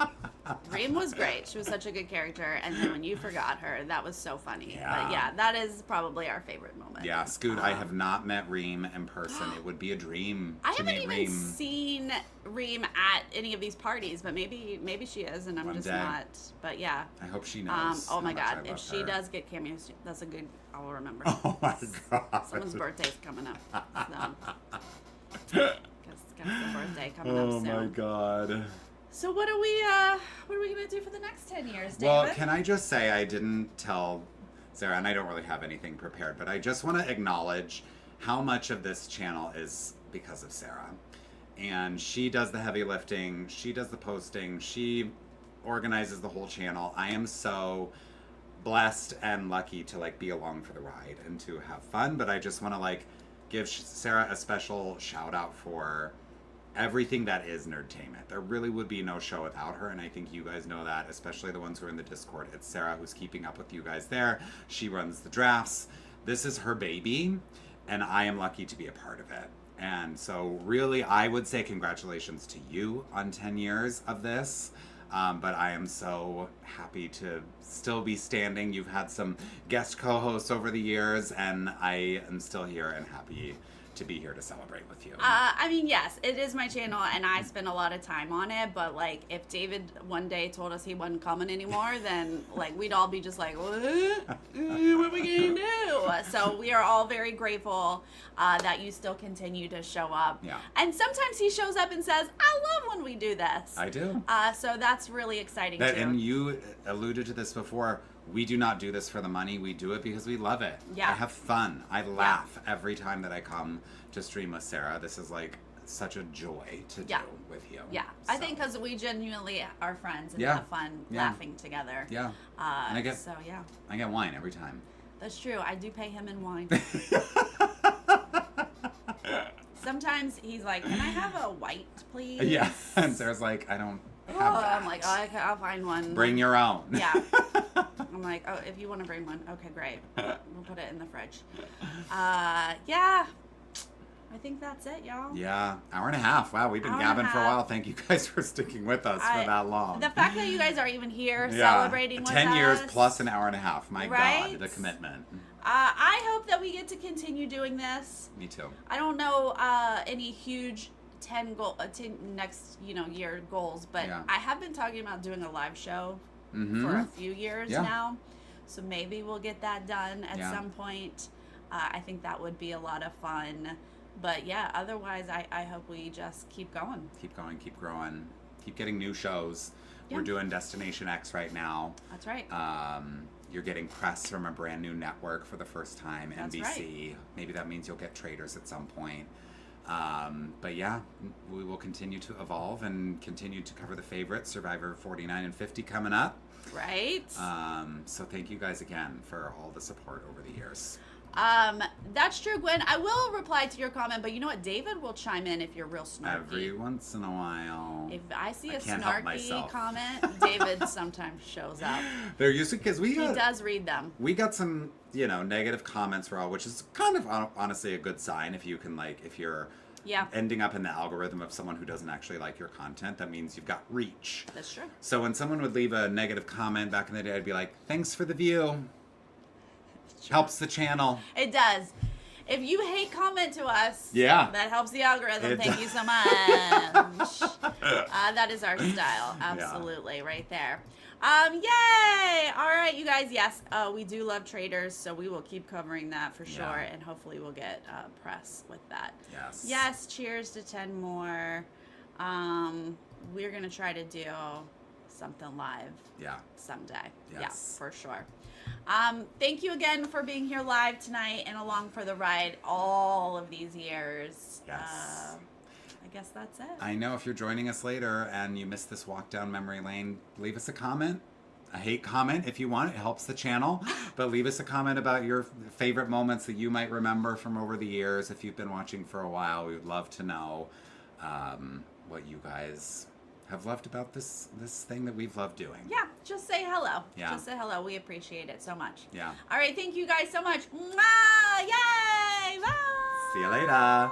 Reem was great. She was such a good character. And then when you forgot her, that was so funny. Yeah. But yeah, that is probably our favorite moment. Yeah, Scoot, I have not met Reem in person. It would be a dream I to haven't meet even Reem. seen Reem at any of these parties, but maybe she is, and I'm One just day. not. But yeah. I hope she knows. Oh my how much God! I If love she her. does get cameos, that's a good. I will remember. Oh my God. Someone's birthday's coming up. So, got some birthday coming up Oh soon. my God. So what are we gonna do for the next 10 years, David? Well, can I just say I didn't tell Sarah, and I don't really have anything prepared, but I just want to acknowledge how much of this channel is because of Sarah. And she does the heavy lifting, she does the posting, she organizes the whole channel. I am so blessed and lucky to like be along for the ride and to have fun, but I just want to like give Sarah a special shout out for everything that is Nerdtainment. There really would be no show without her, and I think you guys know that, especially the ones who are in the Discord. It's Sarah who's keeping up with you guys there. She runs the drafts. This is her baby, and I am lucky to be a part of it. And so really, I would say congratulations to you on 10 years of this. But I am so happy to still be standing. You've had some guest co-hosts over the years, and I am still here and happy to be here to celebrate with you. I mean, yes, it is my channel, and I spend a lot of time on it. But like, if David one day told us he wasn't coming anymore, then like we'd all be just like, what? What are we gonna do? So we are all very grateful that you still continue to show up. Yeah. And sometimes he shows up and says, "I love when we do this." I do. So that's really exciting That, too. and you alluded to this before. We do not do this for the money. We do it because we love it. Yeah. I have fun. I laugh every time that I come to stream with Sarah. This is like such a joy to do with you. Yeah, I So, think because we genuinely are friends and Yeah. have fun Yeah. laughing together. Yeah. And I get So yeah, I get wine every time. that's true. I do pay him in wine. Sometimes he's like, "Can I have a white, please?" Yeah. And Sarah's like, I don't have Oh, that. I'm like, "Oh, okay, I'll find one." Bring your own. Yeah. I'm like, "Oh, if you want to bring one, okay, great. We'll put it in the fridge." Yeah. I think that's it, y'all. Yeah, hour and a half. Wow, we've been Hour and a gabbing for a half. while. Thank you guys for sticking with us for that long. The fact that you guys are even here Yeah. celebrating with 10 years us. plus an hour and a half. My Right? God, the commitment. I hope that we get to continue doing this. Me too. I don't know any huge 10 next year goals, but Yeah. I have been talking about doing a live show Mm-hmm. for a few years Yeah. now, so maybe we'll get that done at Yeah. some point. I think that would be a lot of fun, but yeah, otherwise I hope we just keep going. Keep going, keep growing, keep getting new shows. Yeah. We're doing Destination X right now. That's right. You're getting press from a brand new network for the first time, That's NBC. Maybe that means you'll get Traders at some point. But yeah, we will continue to evolve and continue to cover the favorites, Survivor 49 and 50 coming up. Right. So thank you guys again for all the support over the years. That's true, Gwen. I will reply to your comment, but you know what? David will chime in if you're real snarky. Every once in a while. If I see I a can't help snarky myself. comment, David sometimes shows up. They're usually because He does read them. we got some, negative comments for all, which is kind of honestly a good sign if you can if you're Yeah, ending up in the algorithm of someone who doesn't actually like your content, that means you've got reach. that's true. So when someone would leave a negative comment back in the day, I'd be like, thanks for the view. Helps the channel. It does. If you hate comment to us, Yeah. that helps the algorithm. It Thank does. you so much. That is our style, absolutely, right there. Yay! All right, you guys. Yes, we do love Traders, so we will keep covering that for sure, Yeah. and hopefully we'll get press with that. Yes. Yes. Cheers to 10 more. We're gonna try to do something live Yeah. someday. Yes. Yeah, for sure. Thank you again for being here live tonight and along for the ride all of these years. Yes. I guess that's it. I know if you're joining us later and you missed this walk down memory lane, leave us a comment. A hate comment if you want. It helps the channel. But leave us a comment about your favorite moments that you might remember from over the years. If you've been watching for a while, we would love to know what you guys have loved about this thing that we've loved doing. Yeah, just say hello. Yeah. Just say hello. We appreciate it so much. Yeah. All right, thank you guys so much. Mwah! Yay! Bye! See you later.